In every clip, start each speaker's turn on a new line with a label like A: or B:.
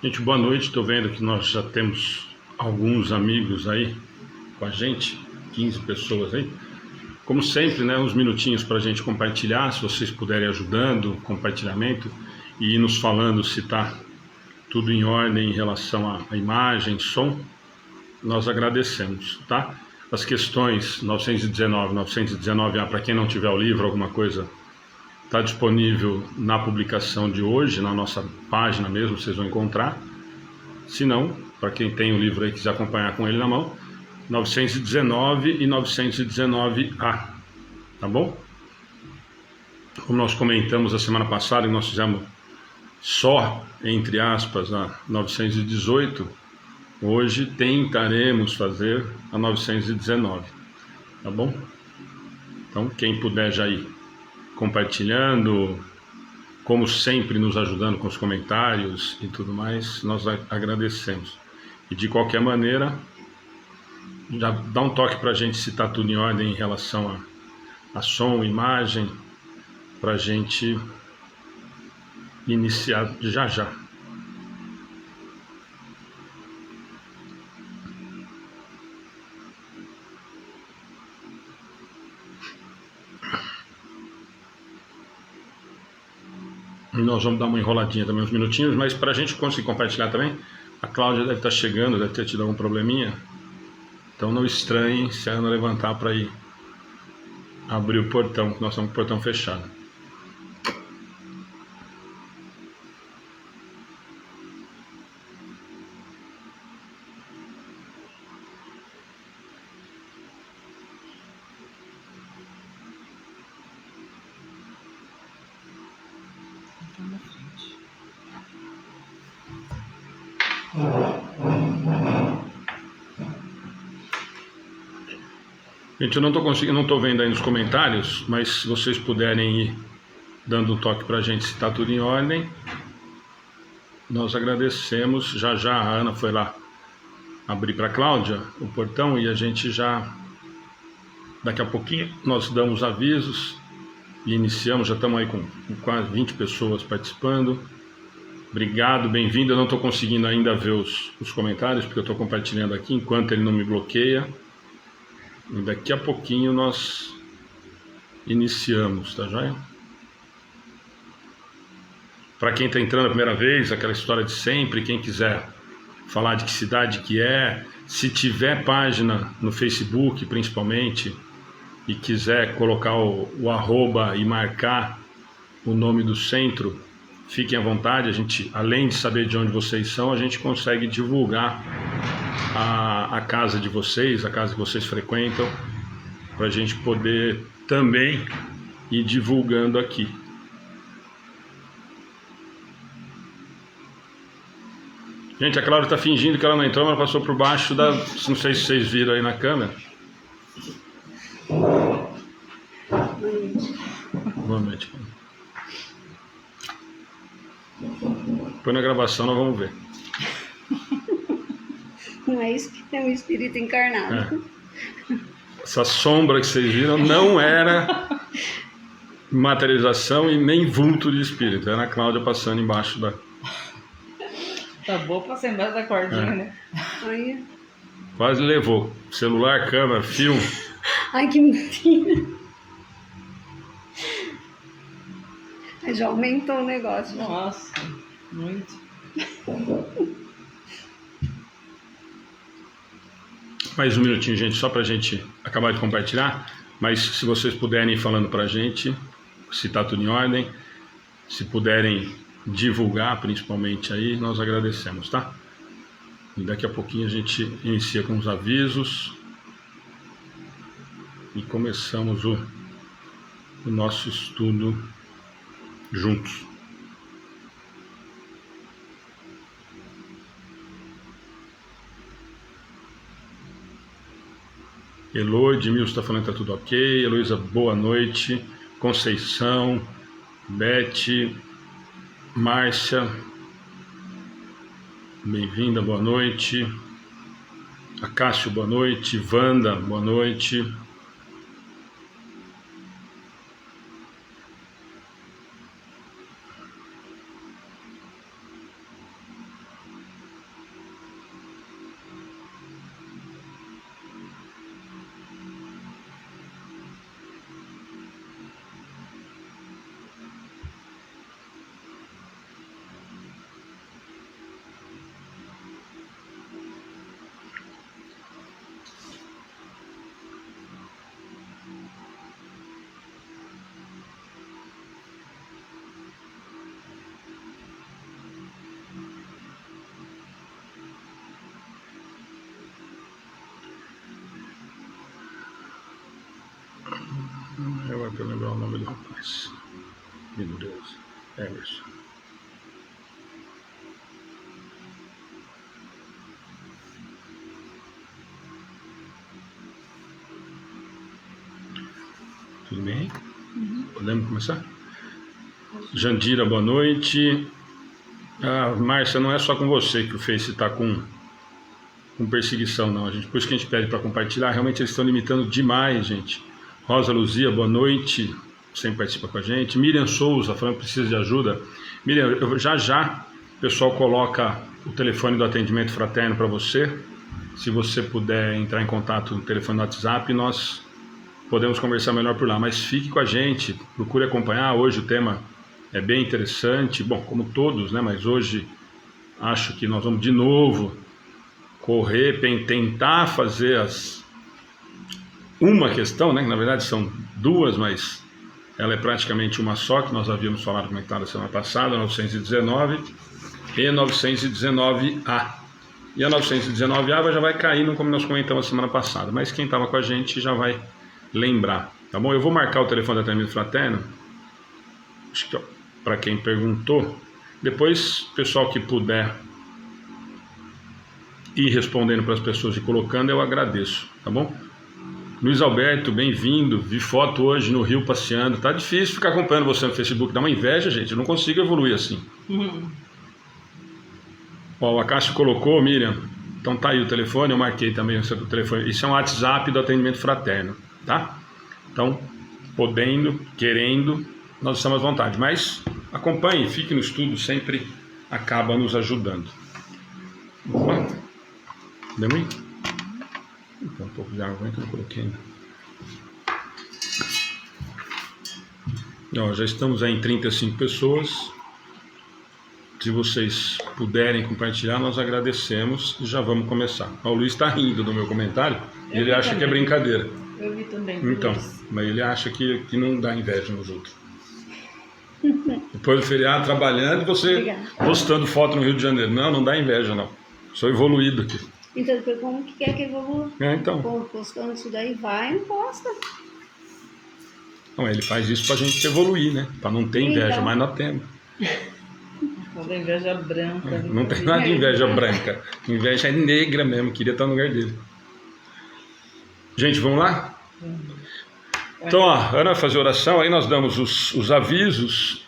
A: Gente, boa noite. Estou vendo que nós já temos alguns amigos aí com a gente, 15 pessoas aí. Como sempre, né, uns minutinhos para a gente compartilhar, se vocês puderem ajudando, compartilhamento e ir nos falando se está tudo em ordem em relação à imagem, som, nós agradecemos, tá? As questões 919, 919A, para quem não tiver o livro, alguma coisa, está disponível na publicação de hoje, na nossa página mesmo, vocês vão encontrar. Se não, para quem tem o livro aí e quiser acompanhar com ele na mão, 919 e 919A, tá bom? Como nós comentamos a semana passada, que nós fizemos só, entre aspas, a 918, hoje tentaremos fazer a 919, tá bom? Então, quem puder já ir compartilhando, como sempre, nos ajudando com os comentários e tudo mais, nós agradecemos. E de qualquer maneira, já dá um toque para a gente se está tudo em ordem em relação a som, imagem, para a gente iniciar já já. E nós vamos dar uma enroladinha também, uns minutinhos, mas para a gente conseguir compartilhar também, a Cláudia deve estar chegando, deve ter tido algum probleminha, então não estranhem se ela não levantar para ir abrir o portão, que nós estamos com o portão fechado. Gente, eu não estou conseguindo, não estou vendo aí nos comentários, mas se vocês puderem ir dando um toque para a gente se está tudo em ordem, nós agradecemos. Já já a Ana foi lá abrir para a Cláudia o portão e a gente já, daqui a pouquinho, nós damos avisos e iniciamos. Já estamos aí com quase 20 pessoas participando. Obrigado, bem-vindo. Eu não estou conseguindo ainda ver os comentários, porque eu estou compartilhando aqui enquanto ele não me bloqueia. E daqui a pouquinho nós iniciamos, tá joia? Para quem está entrando a primeira vez, aquela história de sempre, quem quiser falar de que cidade que é, se tiver página no Facebook principalmente, e quiser colocar o arroba e marcar o nome do centro, fiquem à vontade. A gente, além de saber de onde vocês são, a gente consegue divulgar a casa de vocês, a casa que vocês frequentam, para a gente poder também ir divulgando aqui. Gente, a Cláudia está fingindo que ela não entrou, mas ela passou por baixo da... Não sei se vocês viram aí na câmera. Boa noite. Põe na gravação, nós vamos ver.
B: Não é isso que tem um espírito encarnado.
A: Essa sombra que vocês viram não era materialização e nem vulto de espírito. Era a Cláudia passando embaixo da...
C: Tá boa pra ser embaixo da cordinha, né?
B: Aí.
A: Quase levou. Celular, câmera, filme.
B: Ai, que mentira. Já aumentou o negócio.
C: Nossa, muito.
A: Mais um minutinho, gente, só pra gente acabar de compartilhar. Mas se vocês puderem ir falando pra gente, se tá tudo em ordem, se puderem divulgar principalmente aí, nós agradecemos, tá? E daqui a pouquinho a gente inicia com os avisos e começamos o nosso estudo juntos. Elo, Edmilson está falando que está tudo ok. Heloísa, boa noite. Conceição, Beth, Márcia, bem-vinda, boa noite. Acácio, boa noite. Wanda, boa noite. Eu é para lembrar o nome do rapaz. Meu Deus. Emerson. Tudo bem? Podemos começar? Jandira, boa noite. Ah, Márcia, não é só com você que o Face está com perseguição, não. Por isso que a gente pede para compartilhar. Realmente eles estão limitando demais, gente. Rosa Luzia, boa noite. Sempre participa com a gente. Miriam Souza, falando que precisa de ajuda. Miriam, já o pessoal coloca o telefone do atendimento fraterno para você. Se você puder entrar em contato no telefone do WhatsApp, nós podemos conversar melhor por lá. Mas fique com a gente, procure acompanhar. Hoje o tema é bem interessante. Bom, como todos, né? Mas hoje acho que nós vamos de novo correr, tentar fazer uma questão, né? Que na verdade são duas, mas ela é praticamente uma só, que nós havíamos falado como é que estava na semana passada, 919 e 919A. E a 919A já vai caindo, como nós comentamos semana passada, mas quem estava com a gente já vai lembrar, tá bom? Eu vou marcar o telefone do atendimento fraterno, acho que para quem perguntou. Depois, pessoal que puder ir respondendo para as pessoas e colocando, eu agradeço, tá bom? Luiz Alberto, bem-vindo. Vi foto hoje no Rio passeando. Tá difícil ficar acompanhando você no Facebook. Dá uma inveja, gente. Eu não consigo evoluir assim. Ó, o Acácio colocou, Miriam. Então tá aí o telefone. Eu marquei também o telefone. Isso é um WhatsApp do atendimento fraterno, tá? Então, podendo, querendo, nós estamos à vontade. Mas acompanhe, fique no estudo. Sempre acaba nos ajudando. Vamos lá? Deu aí? Então, um pouco de água que eu não coloquei ainda. Ó, já estamos aí em 35 pessoas. Se vocês puderem compartilhar, nós agradecemos e já vamos começar. Ó, o Luiz está rindo do meu comentário e ele acha que é brincadeira.
C: Eu vi também.
A: Então, mas ele acha que não dá inveja nos outros. Depois do feriado, trabalhando e você postando foto no Rio de Janeiro. Não dá inveja, não. Sou evoluído aqui.
B: Então, depois, como que quer que evolua?
A: Então.
B: Postando isso daí, vai e não posta.
A: Não, ele faz isso pra gente evoluir, né? Pra não ter inveja,
B: Então.
A: mas nós temos.
C: Toda inveja branca.
A: Não tem nada de inveja branca. Inveja é negra mesmo, queria estar no lugar dele. Gente, vamos lá? Então, ó, a Ana vai fazer oração, aí nós damos os avisos.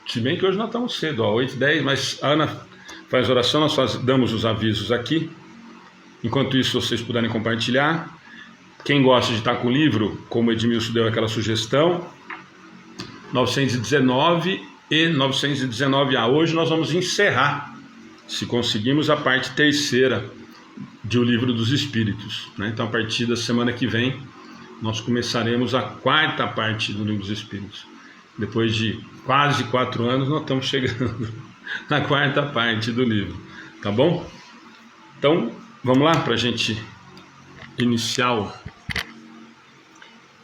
A: Se bem que hoje nós estamos cedo, ó, 8h10, mas a Ana faz oração, nós damos os avisos aqui. Enquanto isso, vocês puderem compartilhar. Quem gosta de estar com o livro, como o Edmilson deu aquela sugestão, 919 e 919A. Hoje nós vamos encerrar, se conseguimos, a parte terceira do Livro dos Espíritos, né? Então, a partir da semana que vem, nós começaremos a quarta parte do Livro dos Espíritos. Depois de quase 4 anos, nós estamos chegando na quarta parte do livro, tá bom? Então, vamos lá para a gente iniciar o...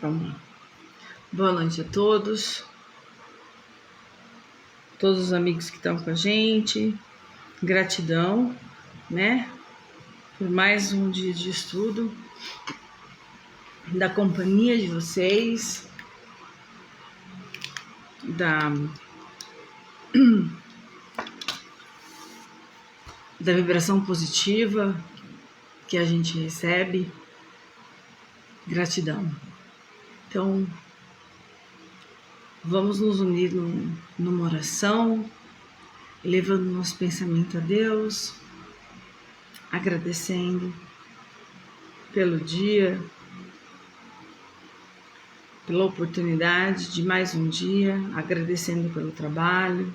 C: Vamos lá. Boa noite a todos os amigos que estão com a gente. Gratidão, né, por mais um dia de estudo, da companhia de vocês, da vibração positiva que a gente recebe. Gratidão. Então, vamos nos unir numa oração, elevando nosso pensamento a Deus, agradecendo pelo dia, pela oportunidade de mais um dia, agradecendo pelo trabalho,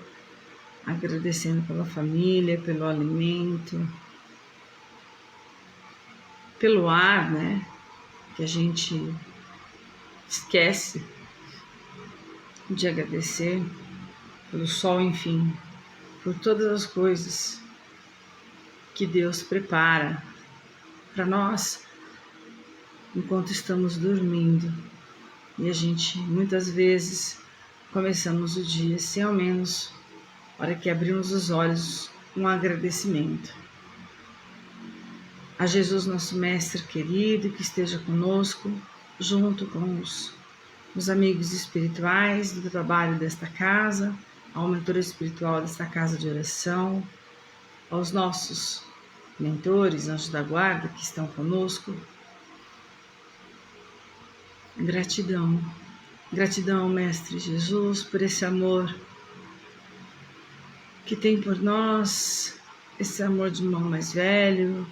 C: agradecendo pela família, pelo alimento, pelo ar, né, que a gente esquece de agradecer, pelo sol, enfim, por todas as coisas que Deus prepara para nós enquanto estamos dormindo. E a gente, muitas vezes, começamos o dia sem ao menos, na hora que abrimos os olhos, um agradecimento. A Jesus, nosso Mestre querido, que esteja conosco, junto com os os amigos espirituais do trabalho desta casa, ao mentor espiritual desta casa de oração, aos nossos mentores, anjos da guarda que estão conosco. Gratidão, gratidão, Mestre Jesus, por esse amor que tem por nós, esse amor de irmão mais velho,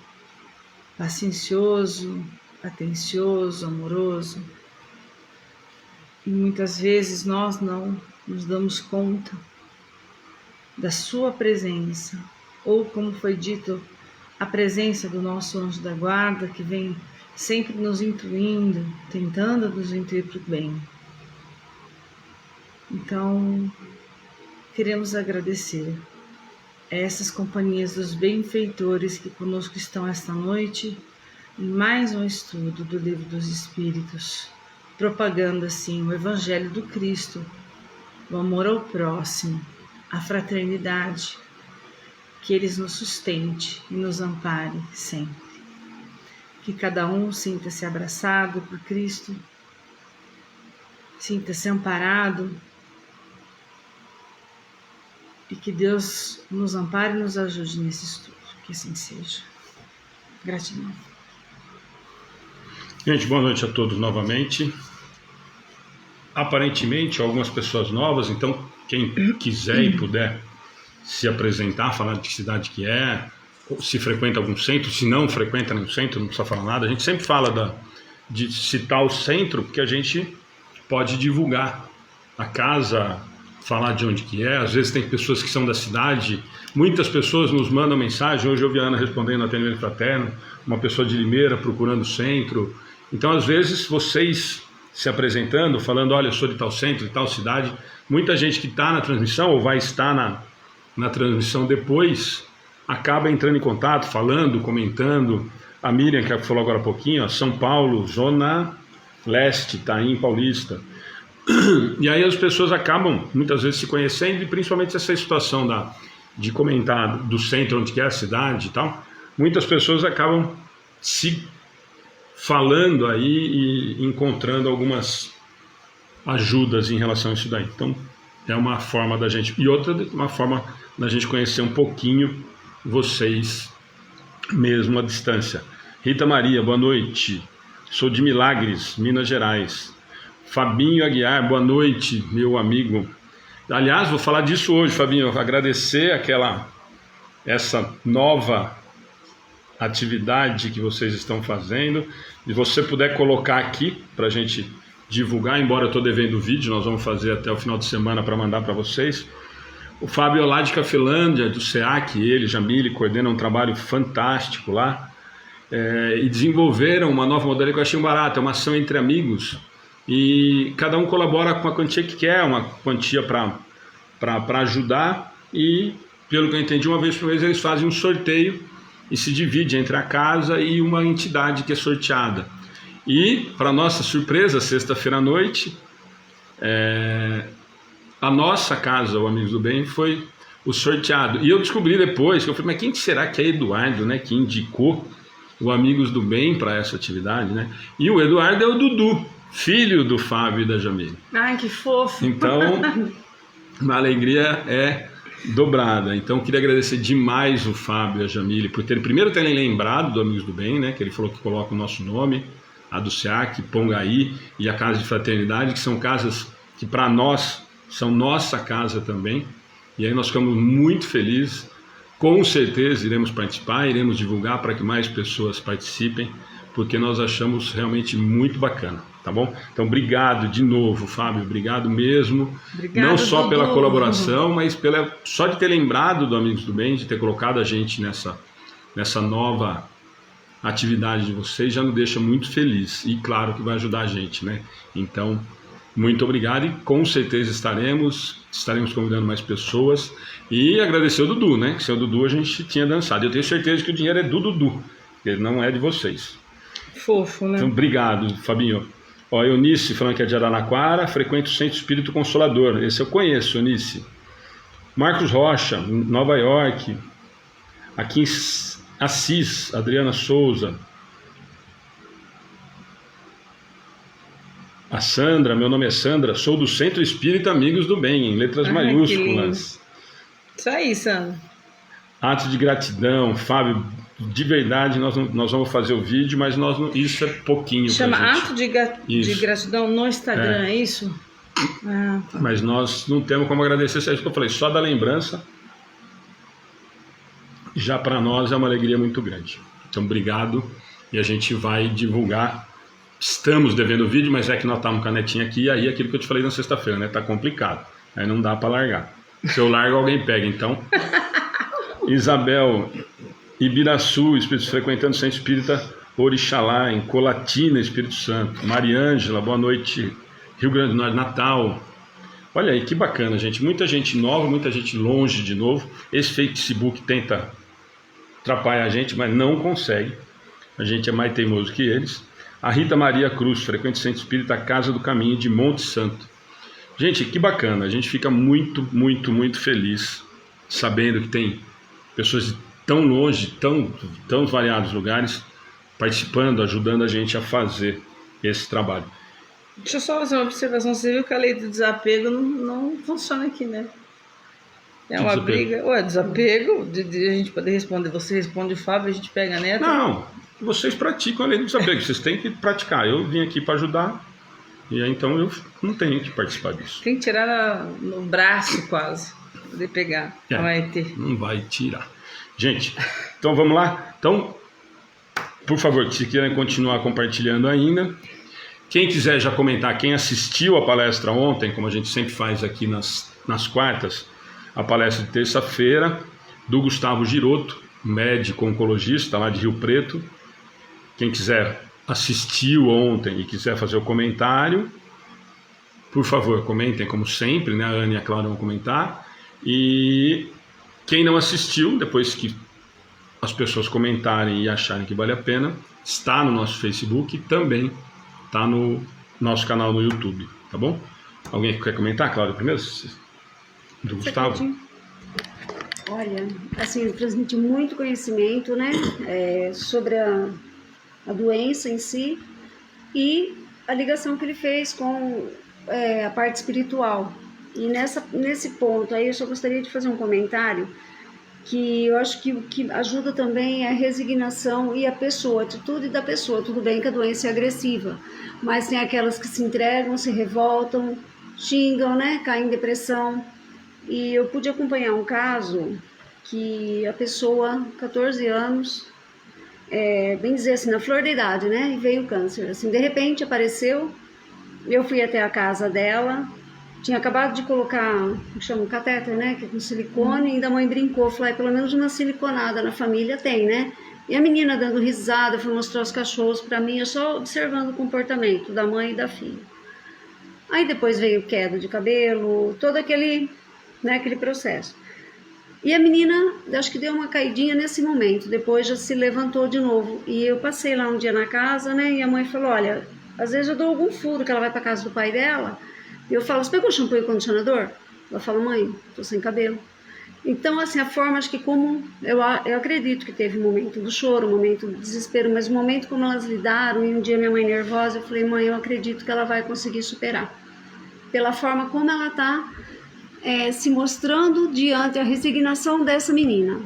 C: paciencioso, atencioso, amoroso. E muitas vezes nós não nos damos conta da sua presença, ou como foi dito, a presença do nosso anjo da guarda que vem sempre nos intuindo, tentando nos intuir para o bem. Então, queremos agradecer a essas companhias dos benfeitores que conosco estão esta noite em mais um estudo do Livro dos Espíritos, propagando assim o Evangelho do Cristo, o amor ao próximo, a fraternidade, que eles nos sustente e nos ampare sempre. Que cada um sinta-se abraçado por Cristo, sinta-se amparado, e que Deus nos ampare e nos ajude nesse estudo, que assim seja. Gratidão.
A: Gente, boa noite a todos novamente. Aparentemente, algumas pessoas novas, então quem quiser e puder se apresentar, falar de que cidade que é, se frequenta algum centro, se não frequenta nenhum centro, não precisa falar nada. A gente sempre fala de citar o centro, porque a gente pode divulgar a casa, falar de onde que é. Às vezes tem pessoas que são da cidade, muitas pessoas nos mandam mensagem. Hoje eu vi a Ana respondendo no atendimento fraterno, uma pessoa de Limeira procurando o centro. Então, às vezes, vocês se apresentando, falando, olha, eu sou de tal centro, de tal cidade, muita gente que está na transmissão ou vai estar na transmissão depois, acaba entrando em contato, falando, comentando. A Miriam, que falou agora há pouquinho, ó, São Paulo, Zona Leste, Itaim Paulista. E aí as pessoas acabam muitas vezes se conhecendo, e principalmente essa situação de comentar do centro onde que é a cidade e tal, muitas pessoas acabam se falando aí e encontrando algumas ajudas em relação a isso daí. Então é uma forma da gente, e outra uma forma da gente conhecer um pouquinho vocês mesmo à distância. Rita Maria, boa noite, sou de Milagres, Minas Gerais. Fabinho Aguiar, boa noite, meu amigo. Aliás, vou falar disso hoje, Fabinho, agradecer essa nova atividade que vocês estão fazendo. Se você puder colocar aqui para a gente divulgar, embora eu estou devendo o vídeo, nós vamos fazer até o final de semana para mandar para vocês. O Fábio lá de Cafelândia, do SEAC, ele, Jamile, coordenam um trabalho fantástico lá, e desenvolveram uma nova modalidade que eu achei barato, é uma ação entre amigos, e cada um colabora com a quantia que quer, uma quantia para ajudar, e pelo que eu entendi, uma vez por mês eles fazem um sorteio e se divide entre a casa e uma entidade que é sorteada. E, para nossa surpresa, sexta-feira à noite, a nossa casa, o Amigos do Bem, foi o sorteado. E eu descobri depois, que eu falei, mas quem será que é Eduardo, né, que indicou o Amigos do Bem para essa atividade, né? E o Eduardo é o Dudu, filho do Fábio e da Jamile.
C: Ai, que fofo!
A: Então, a alegria é dobrada. Então, queria agradecer demais o Fábio e a Jamile por primeiro terem lembrado do Amigos do Bem, né? Que ele falou que coloca o nosso nome, a do SEAC, Pongaí e a Casa de Fraternidade, que são casas que para nós são nossa casa também. E aí nós ficamos muito felizes. Com certeza iremos participar, iremos divulgar para que mais pessoas participem, porque nós achamos realmente muito bacana, tá bom? Então, obrigado de novo, Fábio, obrigado mesmo.
C: Obrigado,
A: não só
C: Dudu,
A: pela colaboração, mas só de ter lembrado do Amigos do Bem, de ter colocado a gente nessa nova atividade de vocês, já nos deixa muito feliz. E claro que vai ajudar a gente, né? Então, muito obrigado, e com certeza estaremos convidando mais pessoas. E agradecer o Dudu, né? Que sem o Dudu a gente tinha dançado. Eu tenho certeza que o dinheiro é do Dudu, ele não é de vocês.
C: Fofo, né?
A: Então, obrigado, Fabinho. Ó, Eunice, falando que é de Araraquara, frequenta o Centro Espírito Consolador. Esse eu conheço, Eunice. Marcos Rocha, Nova York. Aqui em Assis, Adriana Souza. A Sandra, meu nome é Sandra, sou do Centro Espírita Amigos do Bem, em letras maiúsculas.
C: Isso aí, Sandra.
A: Atos de gratidão, Fábio, de verdade nós vamos fazer o vídeo, mas isso é pouquinho.
C: Chama
A: pra gente.
C: Ato de Gratidão no Instagram, é isso? Ah, tá.
A: Mas nós não temos como agradecer, isso é isso que eu falei, só da lembrança, já para nós é uma alegria muito grande. Então, obrigado, e a gente vai divulgar. Estamos devendo o vídeo, mas é que nós estamos com a netinha aqui, e aí aquilo que eu te falei na sexta-feira, né? Tá complicado, aí não dá para largar. Se eu largo, alguém pega, então. Isabel, Ibiraçu, frequentando o Centro Espírita Orixalá, em Colatina, Espírito Santo. Mariângela, boa noite, Rio Grande do Norte, Natal. Olha aí, que bacana, gente. Muita gente nova, muita gente longe de novo. Esse Facebook tenta atrapalhar a gente, mas não consegue. A gente é mais teimoso que eles. A Rita Maria Cruz, frequente Centro Espírita Casa do Caminho de Monte Santo. Gente, que bacana. A gente fica muito, muito, muito feliz sabendo que tem pessoas de tão longe, tão variados lugares, participando, ajudando a gente a fazer esse trabalho.
C: Deixa eu só fazer uma observação. Você viu que a lei do desapego não funciona aqui, né? É uma briga. Ué, desapego, de a gente poder responder. Você responde o Fábio, a gente pega a neta.
A: Não, vocês praticam a lei do desapego. Vocês têm que praticar. Eu vim aqui para ajudar, e aí então eu não tenho que participar disso.
C: Tem que tirar no braço quase, pra poder pegar. Não vai ter.
A: Não vai tirar. Gente, então vamos lá? Então, por favor, se querem continuar compartilhando ainda. Quem quiser já comentar, quem assistiu a palestra ontem, como a gente sempre faz aqui nas quartas, a palestra de terça-feira, do Gustavo Giroto, médico oncologista lá de Rio Preto. Quem quiser assistiu ontem e quiser fazer o comentário, por favor, comentem como sempre, né? A Ana e a Clara vão comentar. E quem não assistiu, depois que as pessoas comentarem e acharem que vale a pena, está no nosso Facebook e também está no nosso canal no YouTube, tá bom? Alguém quer comentar, Cláudia, primeiro? Do Gustavo?
B: Olha, assim, ele transmite muito conhecimento, né, sobre a doença em si e a ligação que ele fez com a parte espiritual. E nesse ponto aí eu só gostaria de fazer um comentário que eu acho que o que ajuda também é a resignação e a atitude da pessoa. Tudo bem que a doença é agressiva, mas tem aquelas que se entregam, se revoltam, xingam, né, caem em depressão. E eu pude acompanhar um caso que a pessoa, 14 anos, bem dizer assim, na flor da idade, né, e veio o câncer. Assim, de repente apareceu, eu fui até a casa dela, tinha acabado de colocar, chama um catéter, né, que é com silicone, e ainda a mãe brincou, falou, pelo menos uma siliconada na família tem, né? E a menina dando risada, foi mostrar os cachorros para mim, eu só observando o comportamento da mãe e da filha. Aí depois veio queda de cabelo, todo aquele processo. E a menina, acho que deu uma caidinha nesse momento, depois já se levantou de novo. E eu passei lá um dia na casa, né, e a mãe falou, olha, às vezes eu dou algum furo, que ela vai para casa do pai dela, e eu falo, você pegou shampoo e condicionador? Ela fala, mãe, tô sem cabelo. Então, assim, a forma, acho que como, eu acredito que teve um momento do choro, um momento do desespero, mas o momento como elas lidaram, e um dia minha mãe nervosa, eu falei, mãe, eu acredito que ela vai conseguir superar. Pela forma como ela está se mostrando diante a resignação dessa menina.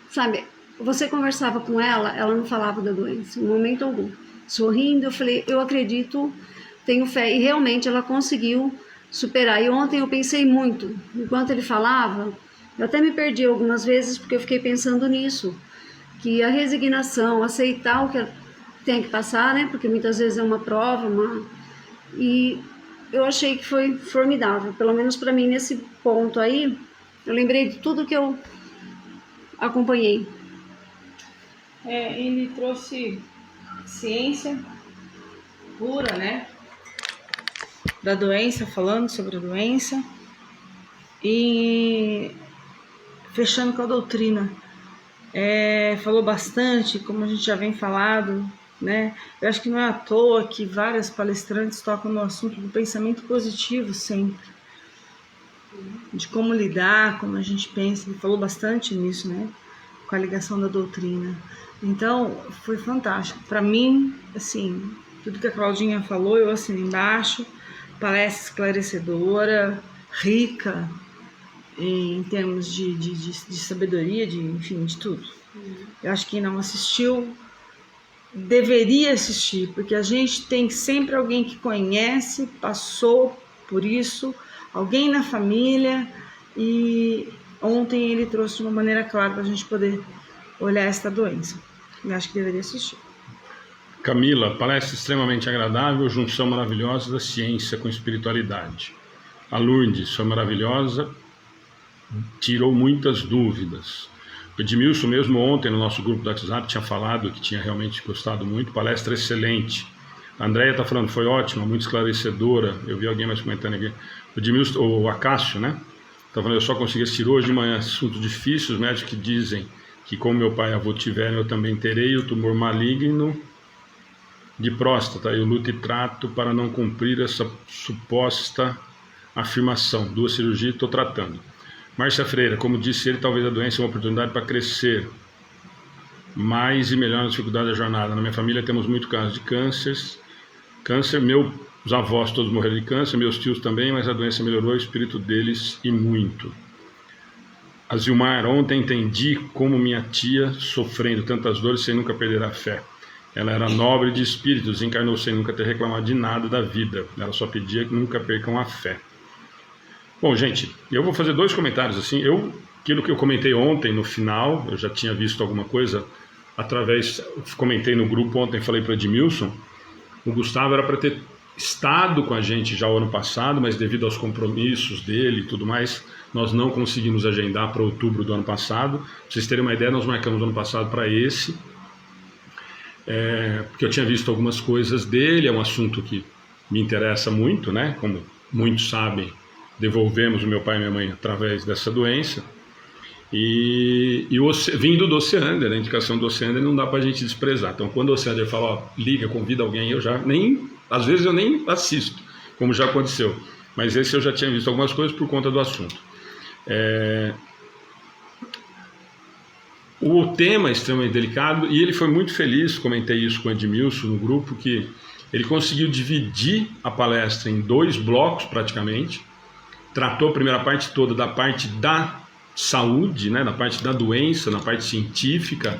B: Sabe, você conversava com ela não falava da doença, em momento algum. Sorrindo, eu falei, eu acredito, tenho fé, e realmente ela conseguiu superar. E ontem eu pensei muito, enquanto ele falava, eu até me perdi algumas vezes, porque eu fiquei pensando nisso, que a resignação, aceitar o que tem que passar, né, porque muitas vezes é uma prova, e eu achei que foi formidável, pelo menos para mim nesse ponto aí, eu lembrei de tudo que eu acompanhei.
C: Ele trouxe ciência pura, né, da doença, falando sobre a doença e fechando com a doutrina. Falou bastante, como a gente já vem falado, né? Eu acho que não é à toa que várias palestrantes tocam no assunto do pensamento positivo sempre, de como lidar, como a gente pensa. Ele falou bastante nisso, né? Com a ligação da doutrina. Então, foi fantástico. Para mim, assim, Tudo que a Claudinha falou, eu assino embaixo. Palestra esclarecedora, rica em termos de sabedoria, enfim, de tudo. Eu acho que quem não assistiu deveria assistir, porque a gente tem sempre alguém que conhece, passou por isso, alguém na família, e ontem ele trouxe de uma maneira clara para a gente poder olhar essa doença. Eu acho que deveria assistir.
A: Camila, palestra extremamente agradável, junção maravilhosa da ciência com espiritualidade. A Lourdes foi maravilhosa, tirou muitas dúvidas. O Edmilson mesmo ontem no nosso grupo do WhatsApp tinha falado que tinha realmente gostado muito, palestra excelente. A Andréia está falando, foi ótima, muito esclarecedora. Eu vi alguém mais comentando aqui. O Edmilson, o Acácio, né? Está falando, eu só consegui assistir hoje de manhã, assunto difícil, os médicos que dizem que como meu pai e avô tiveram, eu também terei o tumor maligno de próstata. Eu luto e trato para não cumprir essa suposta afirmação. 2 cirurgias, estou tratando. Márcia Freira, como disse ele, talvez a doença é uma oportunidade para crescer mais e melhor na dificuldade da jornada. Na minha família temos muito casos de câncer, meus avós todos morreram de câncer, meus tios também, mas a doença melhorou o espírito deles e muito. A Zilmar, ontem entendi como minha tia, sofrendo tantas dores sem nunca perder a fé. Ela era nobre de espírito, desencarnou sem nunca ter reclamado de nada da vida. Ela só pedia que nunca percam a fé. Bom, gente, eu vou fazer 2 comentários assim. Aquilo que eu comentei ontem no final, eu já tinha visto alguma coisa comentei no grupo ontem, falei para o Edmilson, o Gustavo era para ter estado com a gente já o ano passado, mas devido aos compromissos dele e tudo mais, nós não conseguimos agendar para outubro do ano passado. Pra vocês terem uma ideia, nós marcamos o ano passado para esse, porque eu tinha visto algumas coisas dele, é um assunto que me interessa muito, né? Como muitos sabem, devolvemos o meu pai e minha mãe através dessa doença. E vindo do Oceander, a indicação do Oceander não dá para a gente desprezar. Então, quando o Oceander fala, ó, liga, convida alguém, às vezes eu nem assisto, como já aconteceu. Mas esse eu já tinha visto algumas coisas por conta do assunto. O tema é extremamente delicado e ele foi muito feliz, comentei isso com o Edmilson no grupo, que ele conseguiu dividir a palestra em 2 blocos praticamente. Tratou a primeira parte toda da parte da saúde, né, da parte da doença, na parte científica.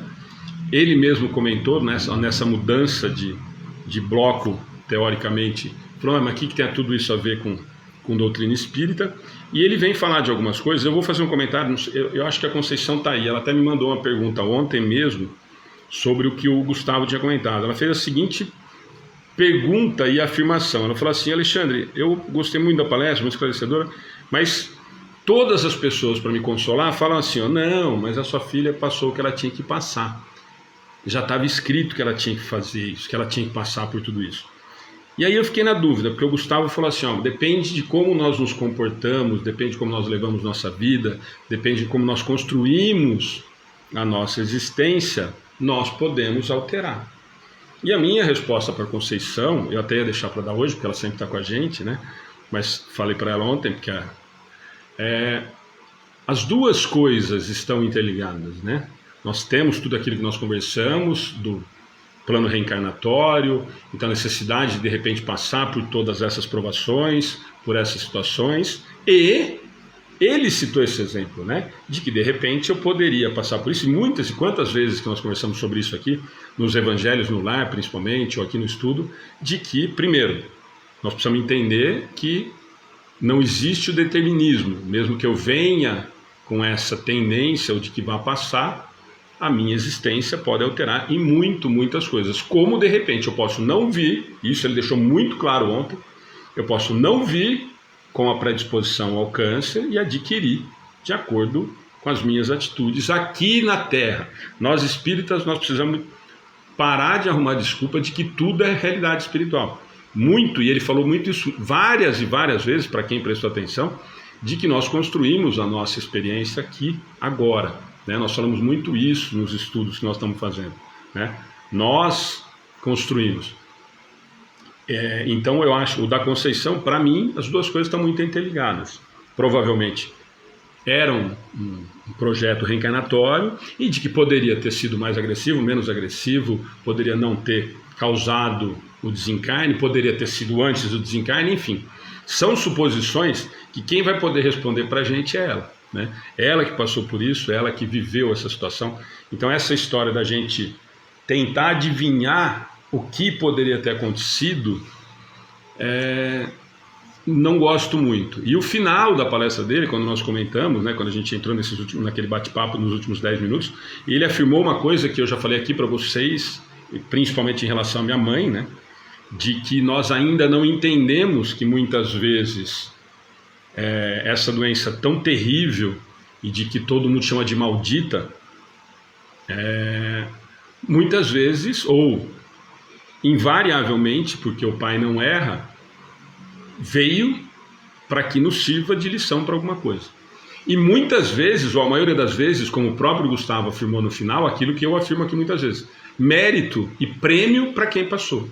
A: Ele mesmo comentou nessa mudança de bloco, teoricamente, falou, mas o que tem tudo isso a ver com doutrina espírita? E ele vem falar de algumas coisas. Eu vou fazer um comentário, eu acho que a Conceição está aí, ela até me mandou uma pergunta ontem mesmo sobre o que o Gustavo tinha comentado. Ela fez a seguinte pergunta e afirmação. Ela falou assim, Alexandre, eu gostei muito da palestra, muito esclarecedora, mas todas as pessoas, para me consolar, falam assim, não, mas a sua filha passou o que ela tinha que passar. Já estava escrito que ela tinha que fazer isso, que ela tinha que passar por tudo isso. E aí eu fiquei na dúvida, porque o Gustavo falou assim, depende de como nós nos comportamos, depende de como nós levamos nossa vida, depende de como nós construímos a nossa existência, nós podemos alterar. E a minha resposta para a Conceição, eu até ia deixar para dar hoje, porque ela sempre está com a gente, né? Mas falei para ela ontem, porque as duas coisas estão interligadas, né? Nós temos tudo aquilo que nós conversamos, do plano reencarnatório, então a necessidade de repente passar por todas essas provações, por essas situações, e ele citou esse exemplo, né, de que de repente eu poderia passar por isso, e quantas vezes que nós conversamos sobre isso aqui, nos evangelhos no lar principalmente, ou aqui no estudo, de que, primeiro, nós precisamos entender que não existe o determinismo, mesmo que eu venha com essa tendência ou de que vá passar, a minha existência pode alterar em muitas coisas, como de repente eu posso não vir, isso ele deixou muito claro ontem, eu posso não vir com a predisposição ao câncer e adquirir de acordo com as minhas atitudes aqui na Terra. Nós espíritas, nós precisamos parar de arrumar desculpa de que tudo é realidade espiritual. Muito, e ele falou muito isso várias e várias vezes, para quem prestou atenção, de que nós construímos a nossa experiência aqui, agora. Né? Nós falamos muito isso nos estudos que nós estamos fazendo. Né? Nós construímos. Então eu acho, o da Conceição, para mim, as duas coisas estão muito interligadas. Provavelmente era um projeto reencarnatório e de que poderia ter sido mais agressivo, menos agressivo, poderia não ter causado o desencarne, poderia ter sido antes do desencarne, enfim. São suposições que quem vai poder responder para a gente é ela, né? Ela que passou por isso, ela que viveu essa situação. Então essa história da gente tentar adivinhar o que poderia ter acontecido, não gosto muito. E o final da palestra dele, quando nós comentamos, né, quando a gente entrou naquele bate-papo nos últimos 10 minutos, ele afirmou uma coisa que eu já falei aqui para vocês, principalmente em relação à minha mãe, né, de que nós ainda não entendemos que muitas vezes essa doença tão terrível e de que todo mundo chama de maldita, muitas vezes, ou invariavelmente, porque o pai não erra, veio para que nos sirva de lição para alguma coisa. E muitas vezes, ou a maioria das vezes, como o próprio Gustavo afirmou no final, aquilo que eu afirmo aqui muitas vezes: mérito e prêmio para quem passou.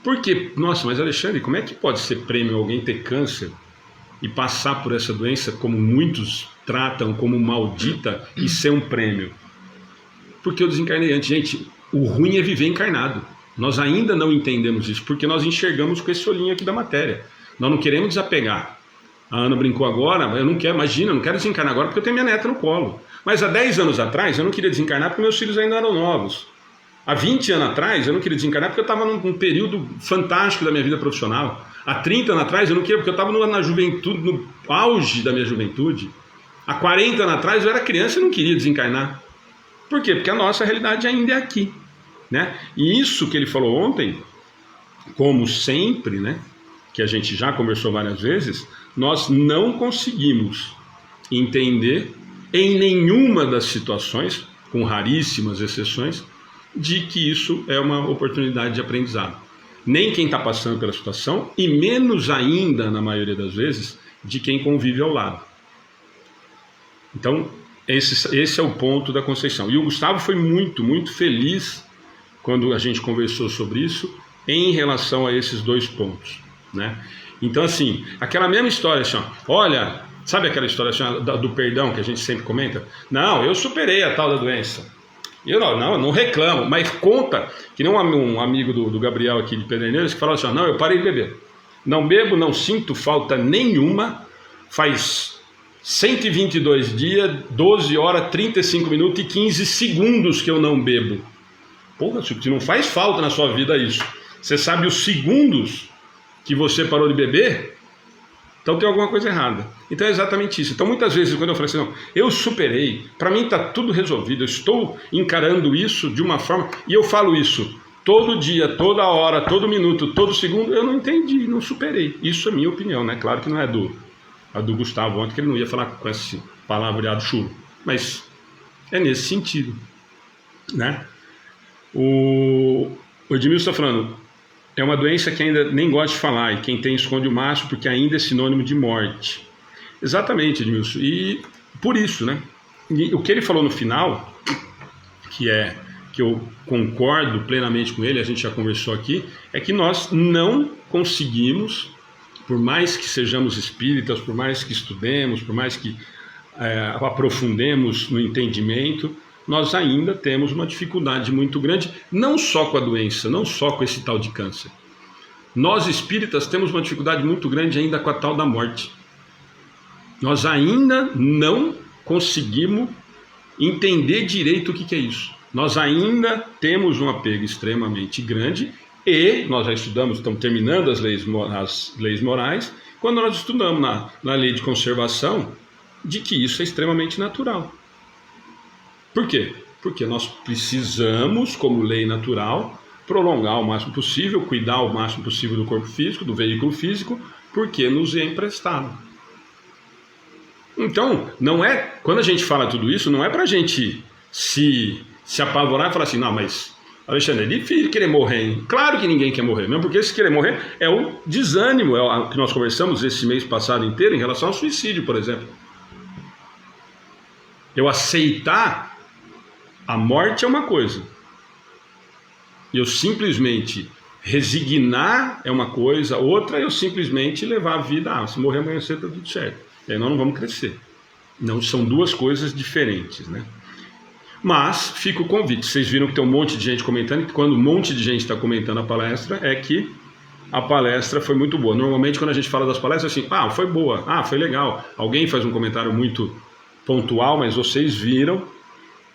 A: Por quê? Nossa, mas Alexandre, como é que pode ser prêmio alguém ter câncer e passar por essa doença, como muitos tratam como maldita, e ser um prêmio? Porque eu desencarnei antes. Gente, o ruim é viver encarnado. Nós ainda não entendemos isso, porque nós enxergamos com esse olhinho aqui da matéria. Nós não queremos desapegar. A Ana brincou agora, eu não quero, imagina, eu não quero desencarnar agora porque eu tenho minha neta no colo. Mas há 10 anos atrás eu não queria desencarnar porque meus filhos ainda eram novos. Há 20 anos atrás eu não queria desencarnar porque eu estava num período fantástico da minha vida profissional. Há 30 anos atrás eu não queria porque eu estava na juventude, no auge da minha juventude. Há 40 anos atrás eu era criança e não queria desencarnar. Por quê? Porque a nossa realidade ainda é aqui, né? E isso que ele falou ontem, como sempre, né, que a gente já conversou várias vezes, nós não conseguimos entender em nenhuma das situações, com raríssimas exceções, de que isso é uma oportunidade de aprendizado. Nem quem está passando pela situação, e menos ainda, na maioria das vezes, de quem convive ao lado. Então, esse é o ponto da Conceição. E o Gustavo foi muito, muito feliz quando a gente conversou sobre isso, em relação a esses dois pontos, né? Então, assim, aquela mesma história, assim, olha, sabe aquela história assim, do perdão que a gente sempre comenta? Não, eu superei a tal da doença. Eu não reclamo, mas conta, que nem um amigo do Gabriel aqui de Pederneiras, que falou assim, não, eu parei de beber. Não bebo, não sinto falta nenhuma, faz 122 dias, 12 horas, 35 minutos e 15 segundos que eu não bebo. Porra, se não faz falta na sua vida isso, você sabe os segundos que você parou de beber, então tem alguma coisa errada. Então é exatamente isso. Então muitas vezes quando eu falo assim, não, eu superei, para mim está tudo resolvido, eu estou encarando isso de uma forma, e eu falo isso todo dia, toda hora, todo minuto, todo segundo, eu não entendi, não superei. Isso é minha opinião, né? Claro que não é a do Gustavo ontem, que ele não ia falar com esse palavreado chulo, mas é nesse sentido, né? O Edmilson está falando, é uma doença que ainda nem gosta de falar, e quem tem esconde o máximo porque ainda é sinônimo de morte. Exatamente, Edmilson, e por isso, né? E o que ele falou no final, que eu concordo plenamente com ele, a gente já conversou aqui, é que nós não conseguimos, por mais que sejamos espíritas, por mais que estudemos, por mais que aprofundemos no entendimento, nós ainda temos uma dificuldade muito grande, não só com a doença, não só com esse tal de câncer. Nós espíritas temos uma dificuldade muito grande ainda com a tal da morte. Nós ainda não conseguimos entender direito o que é isso. Nós ainda temos um apego extremamente grande e nós já estudamos, estamos terminando as leis morais, quando nós estudamos na lei de conservação, de que isso é extremamente natural. Por quê? Porque nós precisamos, como lei natural, prolongar o máximo possível, cuidar o máximo possível do corpo físico, do veículo físico, porque nos é emprestado. Então, não é, quando a gente fala tudo isso, não é para a gente se apavorar e falar assim, não, mas Alexandre, é difícil querer morrer, hein? Claro que ninguém quer morrer, mesmo porque se querer morrer é o desânimo, é o que nós conversamos esse mês passado inteiro em relação ao suicídio, por exemplo. Eu aceitar a morte é uma coisa, eu simplesmente resignar é uma coisa, outra é eu simplesmente levar a vida, se morrer amanhã cedo está tudo certo, e aí nós não vamos crescer. Não, são duas coisas diferentes, né? Mas fica o convite. Vocês viram que tem um monte de gente comentando, e quando um monte de gente está comentando a palestra, é que a palestra foi muito boa. Normalmente, quando a gente fala das palestras, assim, foi boa, foi legal. Alguém faz um comentário muito pontual, mas vocês viram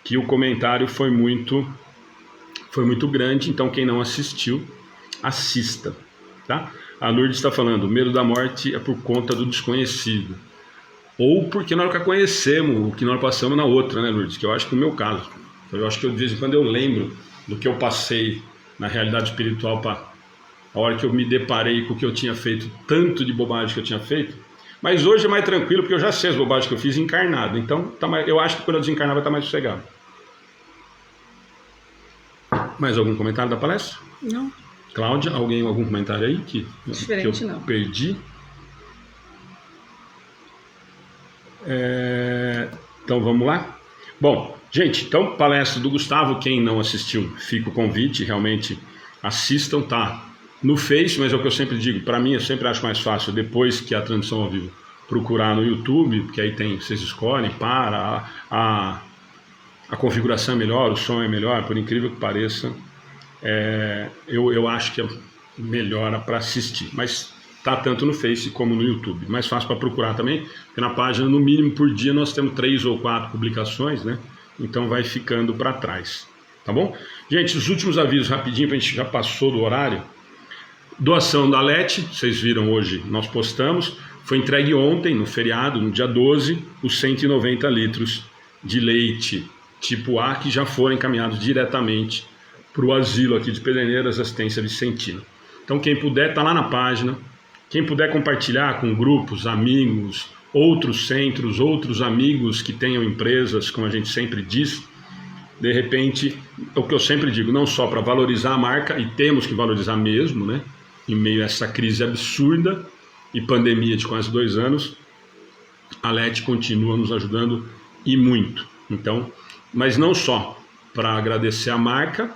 A: que o comentário foi muito grande. Então, quem não assistiu, assista, tá? A Lourdes está falando, o medo da morte é por conta do desconhecido. Ou porque nós nunca conhecemos o que nós passamos na outra, né, Lourdes? Que eu acho que é o meu caso. Eu acho que de vez em quando eu lembro do que eu passei na realidade espiritual, a hora que eu me deparei com o que eu tinha feito, tanto de bobagem que eu tinha feito. Mas hoje é mais tranquilo, porque eu já sei as bobagens que eu fiz encarnado. Então, eu acho que quando eu desencarnar vai estar mais sossegado. Mais algum comentário da palestra?
C: Não.
A: Cláudia, algum comentário aí que eu
C: não.
A: perdi? Então vamos lá? Bom, gente, então palestra do Gustavo, quem não assistiu, fica o convite, realmente assistam, tá no Face, mas é o que eu sempre digo, para mim eu sempre acho mais fácil, depois que a transmissão ao vivo, procurar no YouTube, porque aí vocês escolhem, a configuração é melhor, o som é melhor, por incrível que pareça, eu acho que é melhor para assistir, mas tá tanto no Face como no YouTube. Mais fácil para procurar também, porque na página, no mínimo por dia, nós temos 3 ou 4 publicações, né? Então vai ficando para trás, tá bom? Gente, os últimos avisos rapidinho, a gente já passou do horário. Doação da LET, vocês viram hoje, nós postamos, foi entregue ontem, no feriado, no dia 12, os 190 litros de leite tipo A, que já foram encaminhados diretamente para o asilo aqui de Pederneiras, Assistência Vicentina. Então quem puder, tá lá na página. Quem puder compartilhar com grupos, amigos, outros centros, outros amigos que tenham empresas, como a gente sempre diz, de repente, é o que eu sempre digo, não só para valorizar a marca, e temos que valorizar mesmo, né? Em meio a essa crise absurda e pandemia de quase 2 anos, a LET continua nos ajudando e muito. Então, mas não só para agradecer a marca,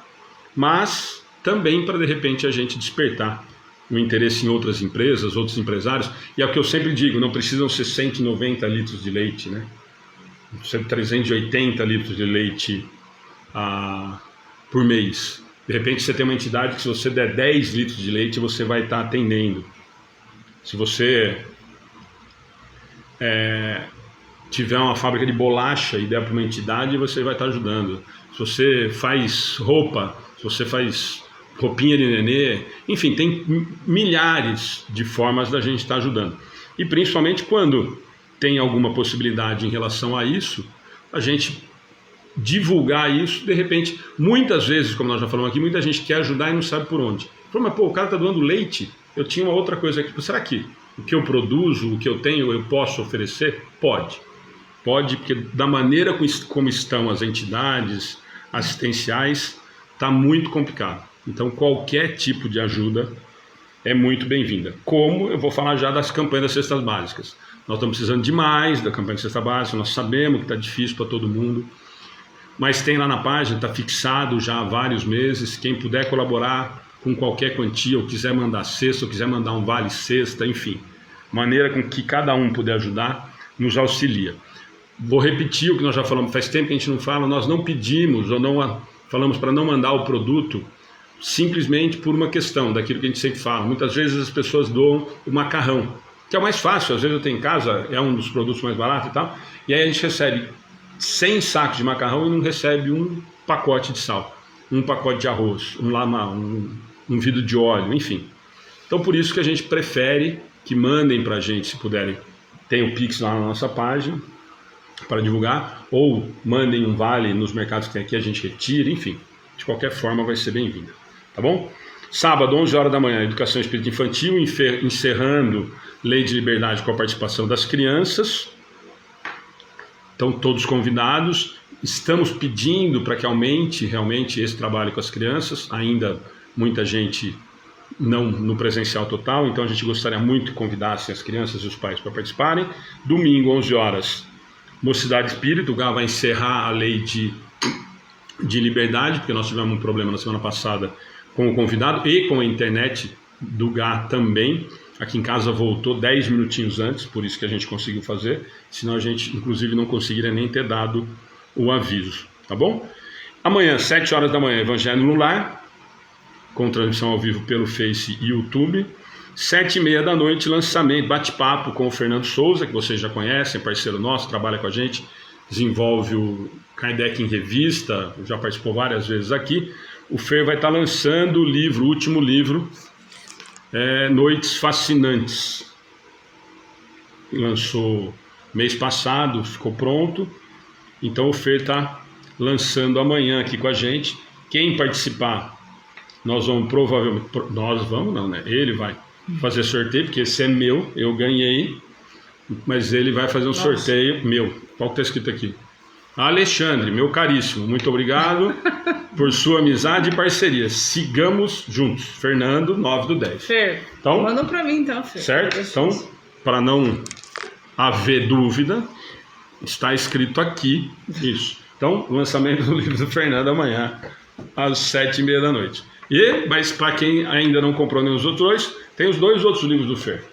A: mas também para de repente a gente despertar o interesse em outras empresas, outros empresários, e é o que eu sempre digo, não precisam ser 190 litros de leite, né? 380 litros de leite por mês. De repente você tem uma entidade que se você der 10 litros de leite, você vai estar atendendo. Se você tiver uma fábrica de bolacha e der para uma entidade, você vai estar ajudando. Se você faz roupa, se você faz roupinha de nenê, enfim, tem milhares de formas da gente estar ajudando. E principalmente quando tem alguma possibilidade em relação a isso, a gente divulgar isso, de repente, muitas vezes, como nós já falamos aqui, muita gente quer ajudar e não sabe por onde. Fala, mas o cara está doando leite, eu tinha uma outra coisa aqui, será que o que eu produzo, o que eu tenho, eu posso oferecer? Pode, porque da maneira como estão as entidades assistenciais, está muito complicado. Então, qualquer tipo de ajuda é muito bem-vinda. Como eu vou falar já das campanhas das cestas básicas. Nós estamos precisando demais da campanha de cesta básica, nós sabemos que está difícil para todo mundo, mas tem lá na página, está fixado já há vários meses. Quem puder colaborar com qualquer quantia, ou quiser mandar cesta, ou quiser mandar um vale cesta, enfim, maneira com que cada um puder ajudar, nos auxilia. Vou repetir o que nós já falamos, faz tempo que a gente não fala, nós não pedimos ou não falamos para não mandar o produto simplesmente por uma questão, daquilo que a gente sempre fala. Muitas vezes as pessoas doam o macarrão, que é o mais fácil, às vezes eu tenho em casa, é um dos produtos mais baratos e tal, e aí a gente recebe 100 sacos de macarrão e não recebe um pacote de sal, um pacote de arroz, um vidro de óleo, enfim. Então por isso que a gente prefere que mandem para a gente, se puderem, tem o Pix lá na nossa página, para divulgar, ou mandem um vale nos mercados que tem aqui, a gente retira, enfim, de qualquer forma vai ser bem-vinda. Tá bom? Sábado, 11 horas da manhã, Educação Espírita Infantil, encerrando Lei de Liberdade com a participação das crianças. Então, todos convidados. Estamos pedindo para que aumente realmente esse trabalho com as crianças. Ainda muita gente não no presencial total, então a gente gostaria muito que convidassem as crianças e os pais para participarem. Domingo, 11 horas, Mocidade Espírita. O GA vai encerrar a Lei de Liberdade, porque nós tivemos um problema na semana passada com o convidado e com a internet do GA também. Aqui em casa voltou 10 minutinhos antes, por isso que a gente conseguiu fazer, senão a gente inclusive não conseguiria nem ter dado o aviso. tá bom? Amanhã, 7 horas da manhã, Evangelho no Lar, com transmissão ao vivo pelo Face e YouTube. 7h30 da noite, lançamento, bate-papo com o Fernando Souza, que vocês já conhecem, parceiro nosso, trabalha com a gente, desenvolve o Kardec em Revista, já participou várias vezes aqui. O Fer vai estar lançando o livro, o último livro, Noites Fascinantes. Lançou mês passado, ficou pronto. Então o Fer está lançando amanhã aqui com a gente. Quem participar, nós vamos provavelmente... Nós vamos não, né? Ele vai fazer sorteio, porque esse é meu, eu ganhei. Mas ele vai fazer um sorteio meu. Qual que está escrito aqui? Alexandre, meu caríssimo, muito obrigado por sua amizade e parceria. Sigamos juntos. Fernando, 9/10.
C: Fer,
A: então,
C: manda para mim então, Fer.
A: Certo? Então, para não haver dúvida, está escrito aqui isso. Então, lançamento do livro do Fernando amanhã, às 7h30 da noite. Mas para quem ainda não comprou nem os outros dois, tem os 2 outros livros do Fer.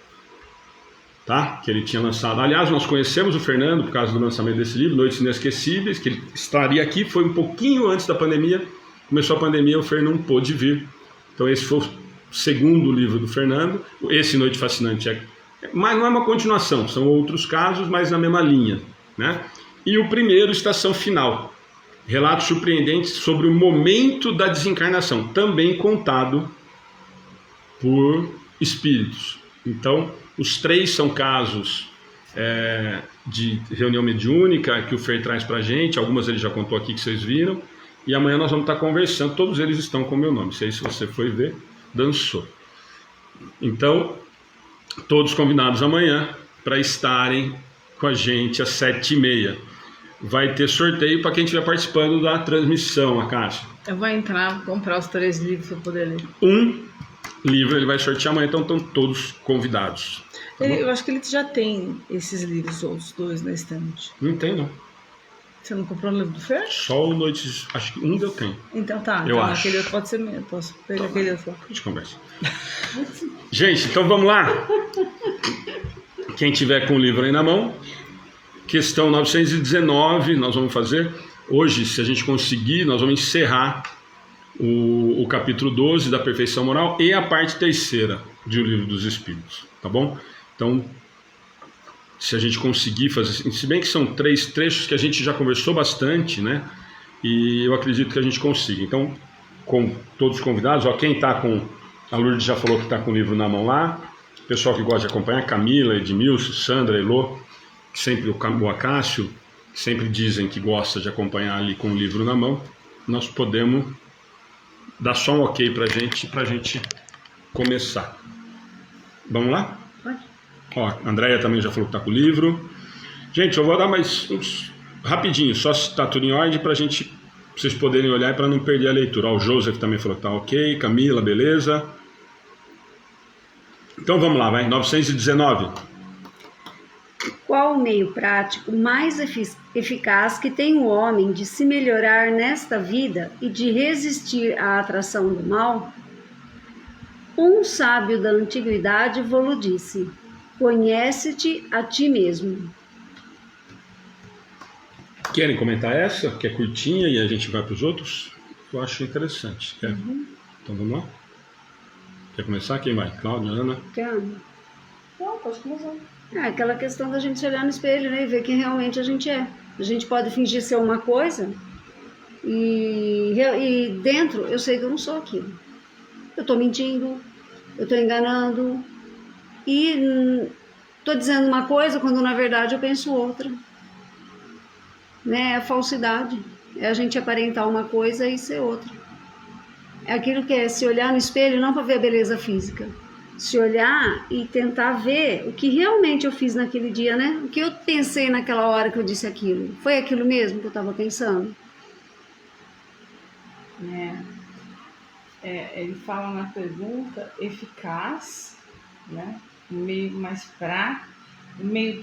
A: Tá? Que ele tinha lançado. Aliás, nós conhecemos o Fernando por causa do lançamento desse livro, Noites Inesquecíveis, que ele estaria aqui, foi um pouquinho antes da pandemia. Começou a pandemia, o Fer não pôde vir. Então esse foi o segundo livro do Fernando. Esse Noite Fascinante mas não é uma continuação, são outros casos, mas na mesma linha, né? E o primeiro, Estação Final, relatos surpreendentes sobre o momento da desencarnação, também contado por espíritos. Então, os 3 são casos de reunião mediúnica que o Fer traz para a gente. Algumas ele já contou aqui que vocês viram. E amanhã nós vamos estar conversando. Todos eles estão com o meu nome. Se você foi ver, dançou. Então, todos convidados amanhã para estarem com a gente às 7h30. Vai ter sorteio para quem estiver participando da transmissão, Acácio.
C: Eu vou entrar, comprar os 3 livros para poder ler.
A: Um livro ele vai sortear amanhã, então estão todos convidados. Tá,
C: eu acho que ele já tem esses livros, outros 2 na estante.
A: Não tem, não.
C: Você não comprou o livro do Fer?
A: Só o Noites, acho que um eu tenho.
C: Então tá,
A: eu
C: então
A: acho.
C: Aquele outro pode ser meu, posso pegar aquele outro.
A: A gente conversa. Gente, então vamos lá. Quem tiver com o livro aí na mão, questão 919, nós vamos fazer. Hoje, se a gente conseguir, nós vamos encerrar o capítulo 12 da Perfeição Moral e a parte 3ª de O Livro dos Espíritos, tá bom? Então, se a gente conseguir fazer, se bem que são 3 trechos que a gente já conversou bastante, né? E eu acredito que a gente consiga. Então, com todos os convidados, quem está com... A Lourdes já falou que está com o livro na mão lá. O pessoal que gosta de acompanhar, Camila, Edmilson, Sandra, Elô, que sempre o Acácio, que sempre dizem que gosta de acompanhar ali com o livro na mão. Nós podemos dar só um ok para a gente começar. Vamos lá? A Andréia também já falou que está com o livro. Gente, eu vou dar mais uns rapidinho, só se está tudo em ordem pra vocês poderem olhar e para não perder a leitura. O Joseph também falou que está ok, Camila, beleza. Então vamos lá, vai. 919.
B: Qual o meio prático mais eficaz que tem o homem de se melhorar nesta vida e de resistir à atração do mal? Um sábio da antiguidade vô-lo disse: conhece-te a ti mesmo.
A: Querem comentar essa, que é curtinha e a gente vai para os outros? Eu acho interessante. Quer? Então vamos lá? Quer começar? Quem vai? Cláudia, Ana?
B: Quero.
C: Não, pode começar.
B: Aquela questão da gente se olhar no espelho, né, e ver quem realmente a gente é. A gente pode fingir ser uma coisa e dentro eu sei que eu não sou aquilo. Eu estou mentindo, eu estou enganando e estou dizendo uma coisa quando na verdade eu penso outra. Né? É falsidade, é a gente aparentar uma coisa e ser outra. É aquilo que é se olhar no espelho não para ver a beleza física, se olhar e tentar ver o que realmente eu fiz naquele dia, né? O que eu pensei naquela hora que eu disse aquilo. Foi aquilo mesmo que eu estava pensando?
C: Ele fala na pergunta eficaz, né? O meio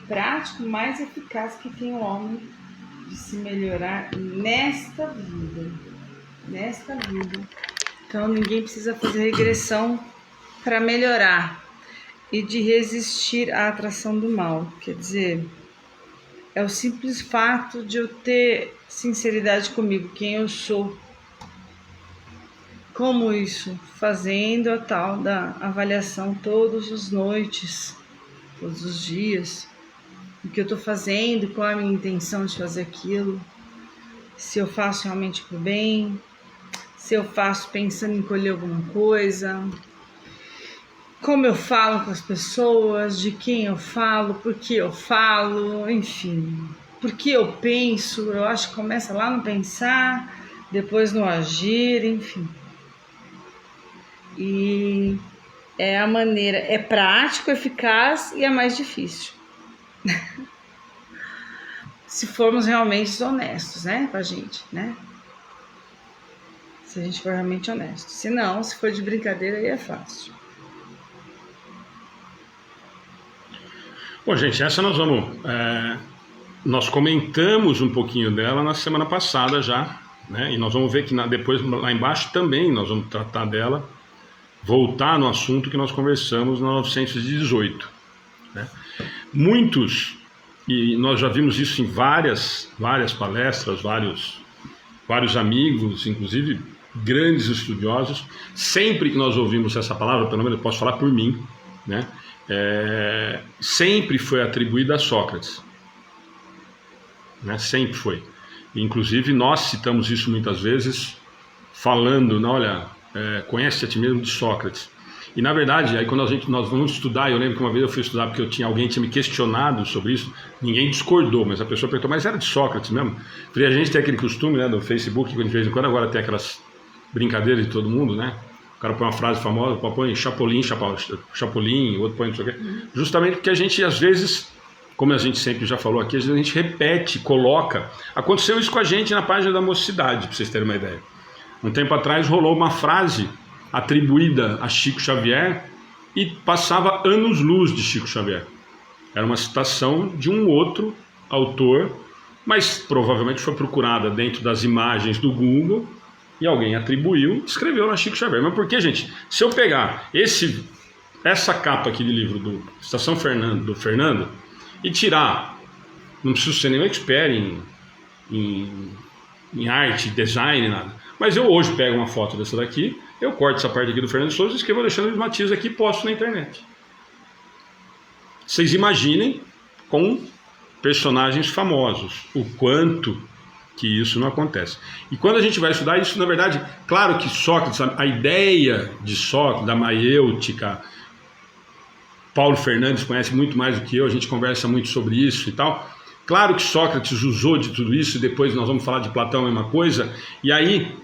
C: prático mais eficaz que tem o homem de se melhorar nesta vida. Então ninguém precisa fazer regressão para melhorar e de resistir à atração do mal. Quer dizer, é o simples fato de eu ter sinceridade comigo, quem eu sou. Como isso? Fazendo a tal da avaliação todas as noites, todos os dias. O que eu estou fazendo, qual é a minha intenção de fazer aquilo. Se eu faço realmente por bem, se eu faço pensando em colher alguma coisa. Como eu falo com as pessoas, de quem eu falo, por que eu falo, enfim. Por que eu penso, eu acho que começa lá no pensar, depois no agir, enfim. E é a maneira, é prático, eficaz e é mais difícil. Se formos realmente honestos, né, com a gente, né? Se a gente for realmente honesto. Se não, se for de brincadeira, aí é fácil.
A: Bom, gente, essa nós vamos... nós comentamos um pouquinho dela na semana passada já, né? E nós vamos ver que depois lá embaixo também nós vamos tratar dela, voltar no assunto que nós conversamos na 918, né? Muitos, e nós já vimos isso em várias palestras, vários amigos, inclusive grandes estudiosos, sempre que nós ouvimos essa palavra, pelo menos eu posso falar por mim, né? Sempre foi atribuída a Sócrates, né? Sempre foi. Inclusive nós citamos isso muitas vezes, falando, não, olha, conhece a ti mesmo de Sócrates. E na verdade, aí quando nós vamos estudar, eu lembro que uma vez eu fui estudar porque alguém tinha me questionado sobre isso, ninguém discordou, mas a pessoa perguntou, mas era de Sócrates mesmo? Porque a gente tem aquele costume, né, do Facebook, que de vez em quando agora tem aquelas brincadeiras de todo mundo, né? O cara põe uma frase famosa, põe Chapolin, o outro põe não sei o quê. Justamente porque a gente, às vezes, como a gente sempre já falou aqui, às vezes a gente repete, coloca. Aconteceu isso com a gente na página da Mocidade, para vocês terem uma ideia. Um tempo atrás rolou uma frase atribuída a Chico Xavier e passava anos-luz de Chico Xavier. Era uma citação de um outro autor, mas provavelmente foi procurada dentro das imagens do Google e alguém atribuiu e escreveu na Chico Xavier. Mas por que, gente? Se eu pegar essa capa aqui de livro do Estação Fernando, do Fernando, e tirar, não preciso ser nenhum expert em arte, design, nada, mas eu hoje pego uma foto dessa daqui, eu corto essa parte aqui do Fernando Souza, escrevo Alexandre Matias aqui e posto na internet. Vocês imaginem com personagens famosos o quanto que isso não acontece. E quando a gente vai estudar isso, na verdade, claro que Sócrates, a ideia de Sócrates, da maiêutica, Paulo Fernandes conhece muito mais do que eu, a gente conversa muito sobre isso e tal. Claro que Sócrates usou de tudo isso, e depois nós vamos falar de Platão, a mesma coisa, e aí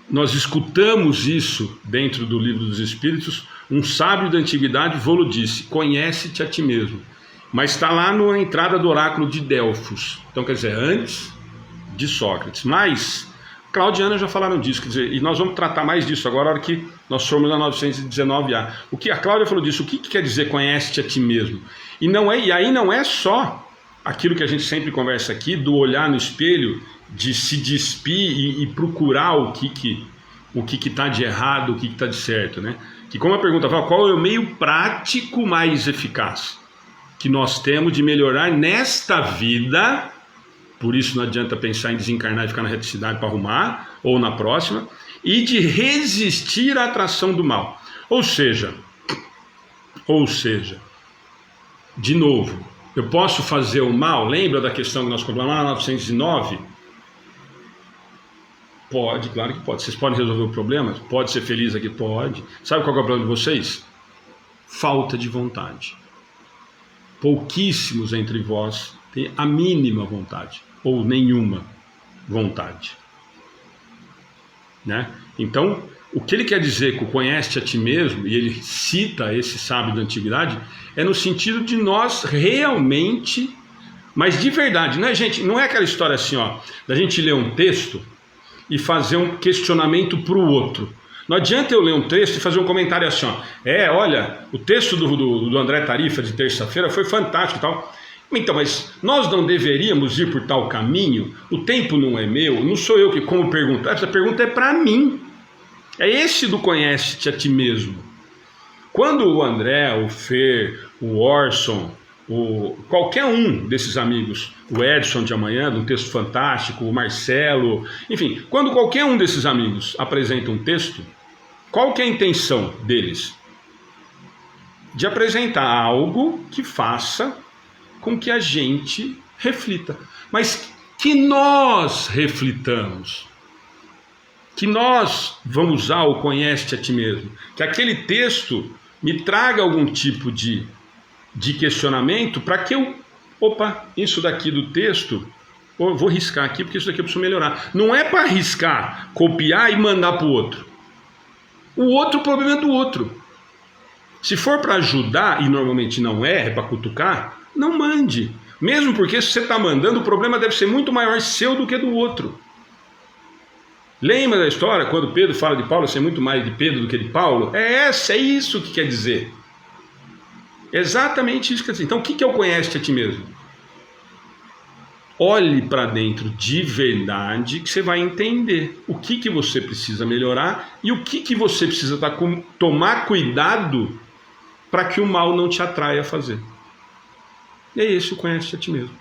A: nós escutamos isso dentro do Livro dos Espíritos. Um sábio da antiguidade vô-lo disse, conhece-te a ti mesmo. Mas está lá na entrada do oráculo de Delfos, então quer dizer, antes de Sócrates. Mas Claudiana já falaram disso, quer dizer, e nós vamos tratar mais disso agora, na hora que nós formos na 919A. O que a Cláudia falou disso, o que quer dizer conhece-te a ti mesmo? E aí não é só aquilo que a gente sempre conversa aqui, do olhar no espelho, de se despir e procurar o que está de errado, o que está de certo, né? Que como a pergunta fala, qual é o meio prático mais eficaz que nós temos de melhorar nesta vida? Por isso não adianta pensar em desencarnar e ficar na reticidade para arrumar, ou na próxima, e de resistir à atração do mal. Ou seja, de novo, eu posso fazer o mal? Lembra da questão que nós cobramos lá na 909? Pode, claro que pode. Vocês podem resolver o problema? Pode ser feliz aqui? Pode. Sabe qual é o problema de vocês? Falta de vontade. Pouquíssimos entre vós têm a mínima vontade, ou nenhuma vontade, né? Então, o que ele quer dizer com conhece-te a ti mesmo, e ele cita esse sábio da antiguidade, é no sentido de nós realmente, mas de verdade, né, gente? Não é aquela história assim, ó, da gente ler um texto e fazer um questionamento para o outro. Não adianta eu ler um texto e fazer um comentário assim, ó, olha, o texto do André Tarifa de terça-feira foi fantástico e tal. Então, mas nós não deveríamos ir por tal caminho? O tempo não é meu, não sou eu que como perguntar, essa pergunta é para mim. É esse do conhece-te a ti mesmo. Quando o André, o Fer, o Orson, qualquer um desses amigos, o Edson de amanhã, de um texto fantástico, o Marcelo, enfim, quando qualquer um desses amigos apresenta um texto, qual que é a intenção deles? De apresentar algo que faça com que a gente reflita, mas que nós reflitamos, que nós vamos usar o conhece-te a ti mesmo, que aquele texto me traga algum tipo de questionamento para que eu, isso daqui do texto, eu vou riscar aqui porque isso daqui eu preciso melhorar. Não é para riscar, copiar e mandar para o outro. O problema é do outro. Se for para ajudar, e normalmente não é para cutucar, não mande. Mesmo porque se você está mandando, o problema deve ser muito maior seu do que do outro. Lembra da história, quando Pedro fala de Paulo ser muito mais de Pedro do que de Paulo? É isso que quer dizer. Exatamente isso que quer dizer. Então, o que é o conhece a ti mesmo? Olhe para dentro de verdade que você vai entender o que você precisa melhorar e o que você precisa tomar cuidado para que o mal não te atraia a fazer. E é esse o conhece a ti mesmo.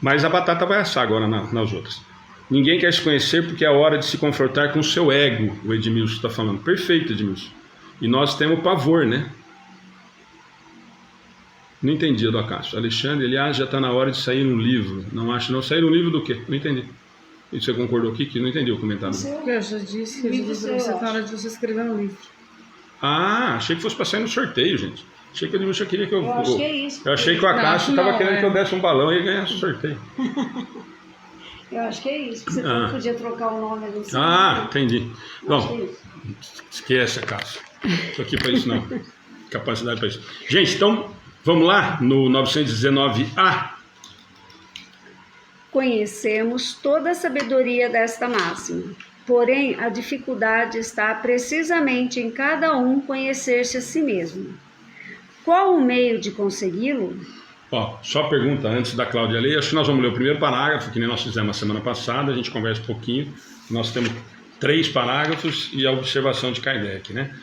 A: Mas a batata vai assar agora nas outras. Ninguém quer se conhecer porque é hora de se confrontar com o seu ego, o Edmilson está falando. Perfeito, Edmilson. E nós temos pavor, né? Não entendi, do Acácio. Alexandre, aliás, já está na hora de sair um livro. Não acho, não. Sair um livro do quê? Não entendi. E você concordou aqui que não entendi o comentário.
C: Eu já disse que você está na hora de você escrever um livro.
A: Ah, achei que fosse para sair no sorteio, gente. Achei que o Edmilson queria que eu
B: acho que é isso.
A: Eu achei que o Acácio estava querendo que eu desse um balão e ganhasse o sorteio.
B: Eu acho que é isso. Você podia trocar o nome do seu.
A: Entendi. Bom, esquece, Acácio. Estou aqui para isso não. Capacidade para isso. Gente, então, vamos lá no 919A.
B: Conhecemos toda a sabedoria desta máxima. Porém, a dificuldade está precisamente em cada um conhecer-se a si mesmo. Qual o meio de consegui-lo?
A: Só pergunta antes da Cláudia ler. Acho que nós vamos ler o primeiro parágrafo, que nem nós fizemos na semana passada. A gente conversa um pouquinho. Nós temos 3 parágrafos e a observação de Kardec, né?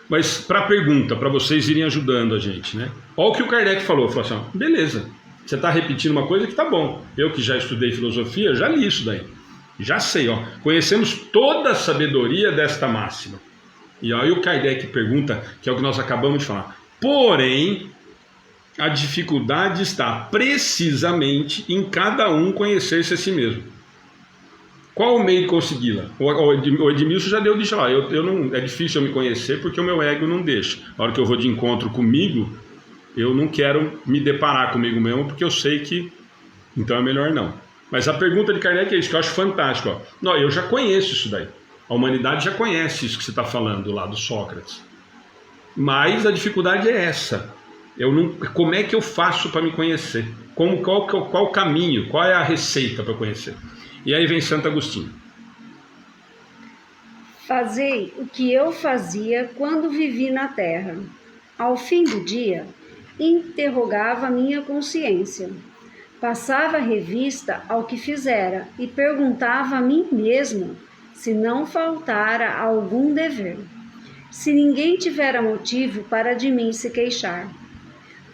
A: Mas para a pergunta, para vocês irem ajudando a gente, né? Olha o que o Kardec falou assim, beleza, você está repetindo uma coisa que tá bom. Eu que já estudei filosofia, já li isso daí. Já sei, conhecemos toda a sabedoria desta máxima. E aí o Kardec pergunta, que é o que nós acabamos de falar. Porém, a dificuldade está precisamente em cada um conhecer-se a si mesmo. Qual o meio de consegui-la? O Edmilson já deu de lá. É difícil eu me conhecer porque o meu ego não deixa. A hora que eu vou de encontro comigo, eu não quero me deparar comigo mesmo porque eu sei que... Então é melhor não. Mas a pergunta de Kardec é isso, que eu acho fantástico. Não, eu já conheço isso daí. A humanidade já conhece isso que você está falando lá do Sócrates. Mas a dificuldade é essa. Como é que eu faço para me conhecer? Qual o caminho? Qual é a receita para conhecer? E aí vem Santo Agostinho.
B: Fazei o que eu fazia quando vivi na terra. Ao fim do dia, interrogava minha consciência. Passava revista ao que fizera e perguntava a mim mesmo se não faltara algum dever, se ninguém tivera motivo para de mim se queixar.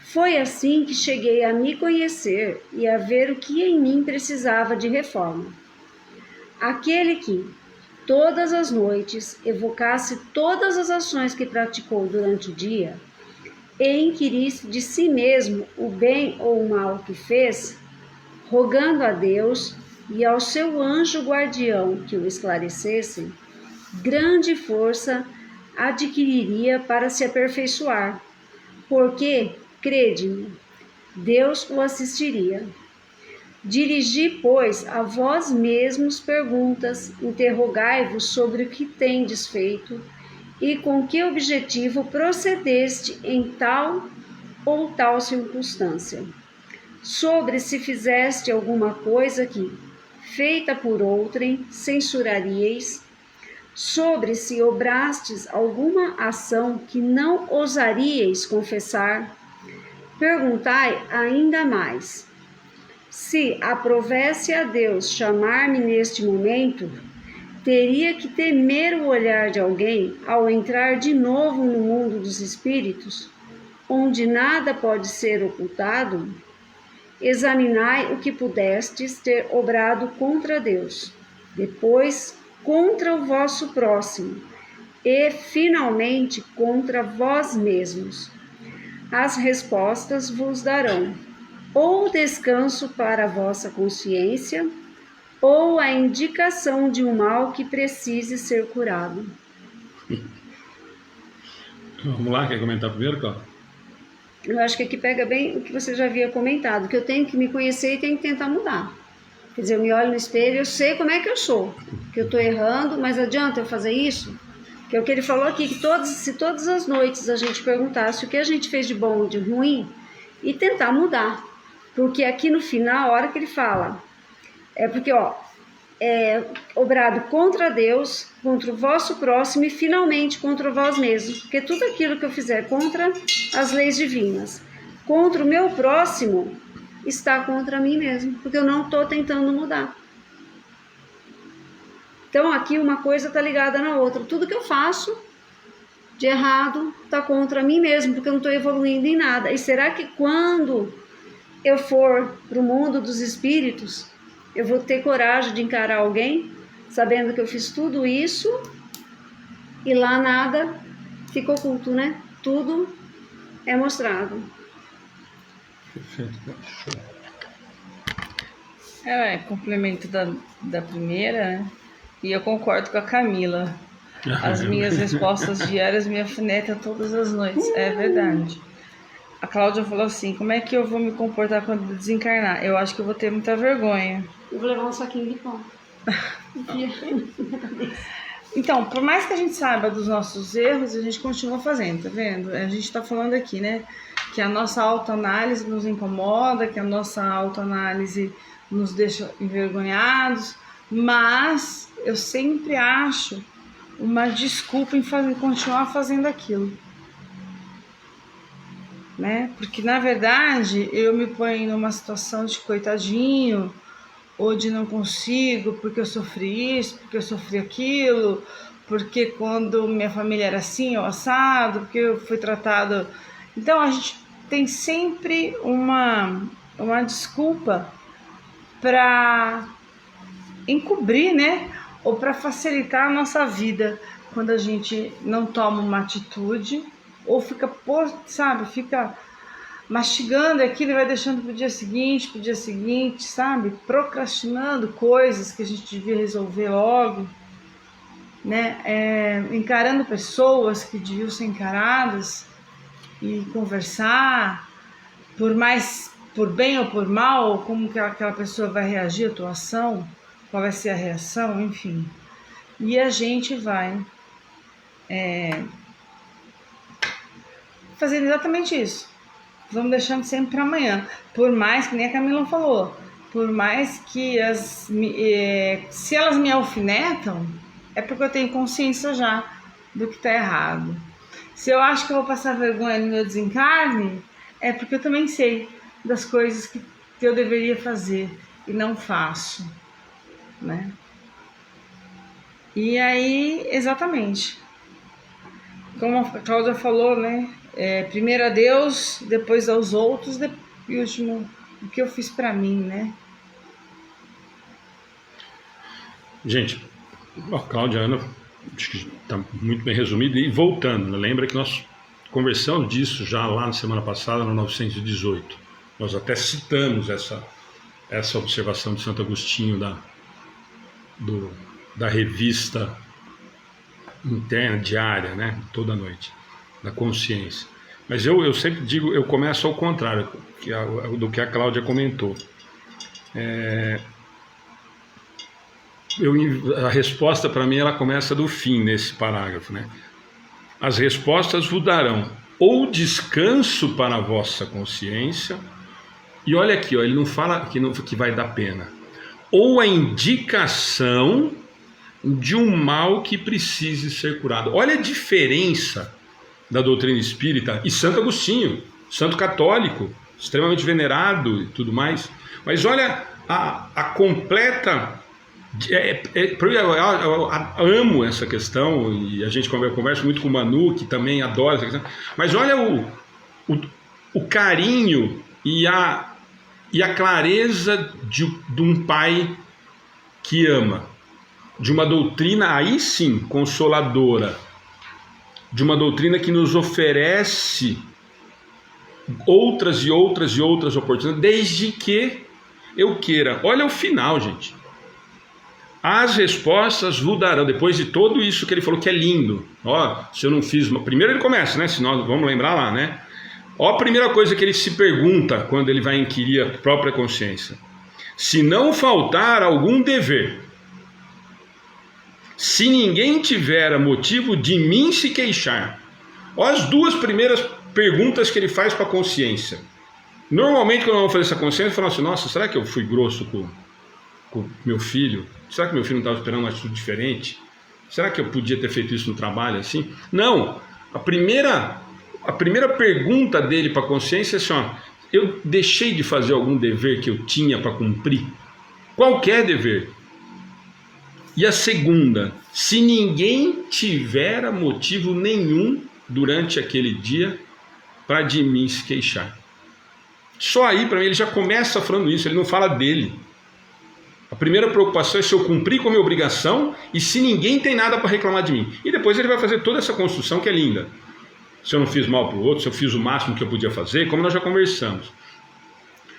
B: Foi assim que cheguei a me conhecer e a ver o que em mim precisava de reforma. Aquele que, todas as noites, evocasse todas as ações que praticou durante o dia e inquirisse de si mesmo o bem ou o mal que fez, rogando a Deus e ao seu anjo guardião que o esclarecessem, grande força adquiriria para se aperfeiçoar, porque, crede-me, Deus o assistiria. Dirigi, pois, a vós mesmos perguntas, interrogai-vos sobre o que tendes feito e com que objetivo procedeste em tal ou tal circunstância. Sobre se fizeste alguma coisa que, feita por outrem, censuraríeis, sobre se obrastes alguma ação que não ousaríeis confessar, perguntai ainda mais. Se aprovesse a Deus chamar-me neste momento, teria que temer o olhar de alguém ao entrar de novo no mundo dos espíritos? onde nada pode ser ocultado, examinai o que pudestes ter obrado contra Deus, depois contra o vosso próximo e, finalmente, contra vós mesmos. As respostas vos darão ou descanso para a vossa consciência, ou a indicação de um mal que precise ser curado.
A: Vamos lá, quer comentar primeiro, Cláudia?
B: Eu acho que aqui pega bem o que você já havia comentado, que eu tenho que me conhecer e tenho que tentar mudar. Quer dizer, eu me olho no espelho, eu sei como é que eu sou, que eu estou errando, mas adianta eu fazer isso? Que é o que ele falou aqui, que se todas as noites a gente perguntasse o que a gente fez de bom ou de ruim e tentar mudar. Porque aqui no final, a hora que ele fala, porque obrado contra Deus, contra o vosso próximo e finalmente contra vós mesmos. Porque tudo aquilo que eu fizer contra as leis divinas, contra o meu próximo, está contra mim mesmo, porque eu não estou tentando mudar. Então aqui uma coisa está ligada na outra. Tudo que eu faço de errado está contra mim mesmo, porque eu não estou evoluindo em nada. E será que quando eu for para o mundo dos espíritos, eu vou ter coragem de encarar alguém, sabendo que eu fiz tudo isso e lá nada fica oculto, né? Tudo é mostrado.
A: Perfeito.
C: Complemento da primeira, né? E eu concordo com a Camila. As minhas respostas diárias me alfinetam todas as noites. É verdade. A Cláudia falou assim, como é que eu vou me comportar quando desencarnar? Eu acho que eu vou ter muita vergonha.
B: Eu vou levar um saquinho de pão.
C: Então, por mais que a gente saiba dos nossos erros, a gente continua fazendo, tá vendo? A gente tá falando aqui, né? Que a nossa autoanálise nos incomoda, que a nossa autoanálise nos deixa envergonhados, mas eu sempre acho uma desculpa em continuar fazendo aquilo. Né? Porque na verdade eu me ponho numa situação de coitadinho, ou de não consigo, porque eu sofri isso, porque eu sofri aquilo, porque quando minha família era assim, ou assado, porque eu fui tratado. Então a gente tem sempre uma desculpa para encobrir, né? Ou para facilitar a nossa vida quando a gente não toma uma atitude ou fica mastigando aquilo e vai deixando pro dia seguinte, sabe? Procrastinando coisas que a gente devia resolver logo, né? Encarando pessoas que deviam ser encaradas e conversar, por bem ou por mal, como que aquela pessoa vai reagir à tua ação, qual vai ser a reação, enfim. E a gente vai fazendo exatamente isso. Vamos deixando sempre para amanhã. Por mais que nem a Camila falou, por mais que se elas me alfinetam, é porque eu tenho consciência já do que está errado. Se eu acho que eu vou passar vergonha no meu desencarne, é porque eu também sei das coisas que eu deveria fazer e não faço, né? E aí, exatamente, como a Cláudia falou, né? Primeiro a Deus, depois aos outros, e último, o que eu fiz para mim, né?
A: Gente, a Cláudia, Ana, acho que está muito bem resumido. E voltando, lembra que nós conversamos disso já lá na semana passada, no 918. Nós até citamos essa observação de Santo Agostinho da revista interna, diária, né? Toda noite, da consciência. Mas eu sempre digo, eu começo ao contrário do que a Cláudia comentou. A resposta para mim ela começa do fim nesse parágrafo, né? As respostas vos darão ou descanso para a vossa consciência, e olha aqui, ele não fala que vai dar pena, ou a indicação de um mal que precise ser curado. Olha a diferença da doutrina espírita e Santo Agostinho, santo católico, extremamente venerado e tudo mais. Mas olha a completa... Eu amo essa questão, e a gente conversa muito com o Manu, que também adora essa questão. Mas olha o carinho e a clareza de um pai que ama, de uma doutrina aí sim consoladora, de uma doutrina que nos oferece outras e outras e outras oportunidades, desde que eu queira. Olha o final, gente. As respostas vos darão, depois de tudo isso que ele falou que é lindo. Ó, se eu não fiz... Primeiro ele começa, né? Se nós vamos lembrar lá, né? Ó, a primeira coisa que ele se pergunta quando ele vai inquirir a própria consciência. Se não faltar algum dever, se ninguém tiver motivo de mim se queixar. Ó, as duas primeiras perguntas que ele faz para a consciência. Normalmente quando eu vou fazer essa consciência, eu falo assim, nossa, será que eu fui grosso com meu filho? Será que meu filho não estava esperando uma atitude diferente? Será que eu podia ter feito isso no trabalho assim? Não, a primeira pergunta dele para a consciência é assim, ó, eu deixei de fazer algum dever que eu tinha para cumprir? Qualquer dever. E a segunda, se ninguém tiver motivo nenhum durante aquele dia para de mim se queixar. Só aí, para mim, ele já começa falando isso, ele não fala dele. A primeira preocupação é se eu cumprir com a minha obrigação e se ninguém tem nada para reclamar de mim. E depois ele vai fazer toda essa construção que é linda. Se eu não fiz mal para o outro, se eu fiz o máximo que eu podia fazer, como nós já conversamos.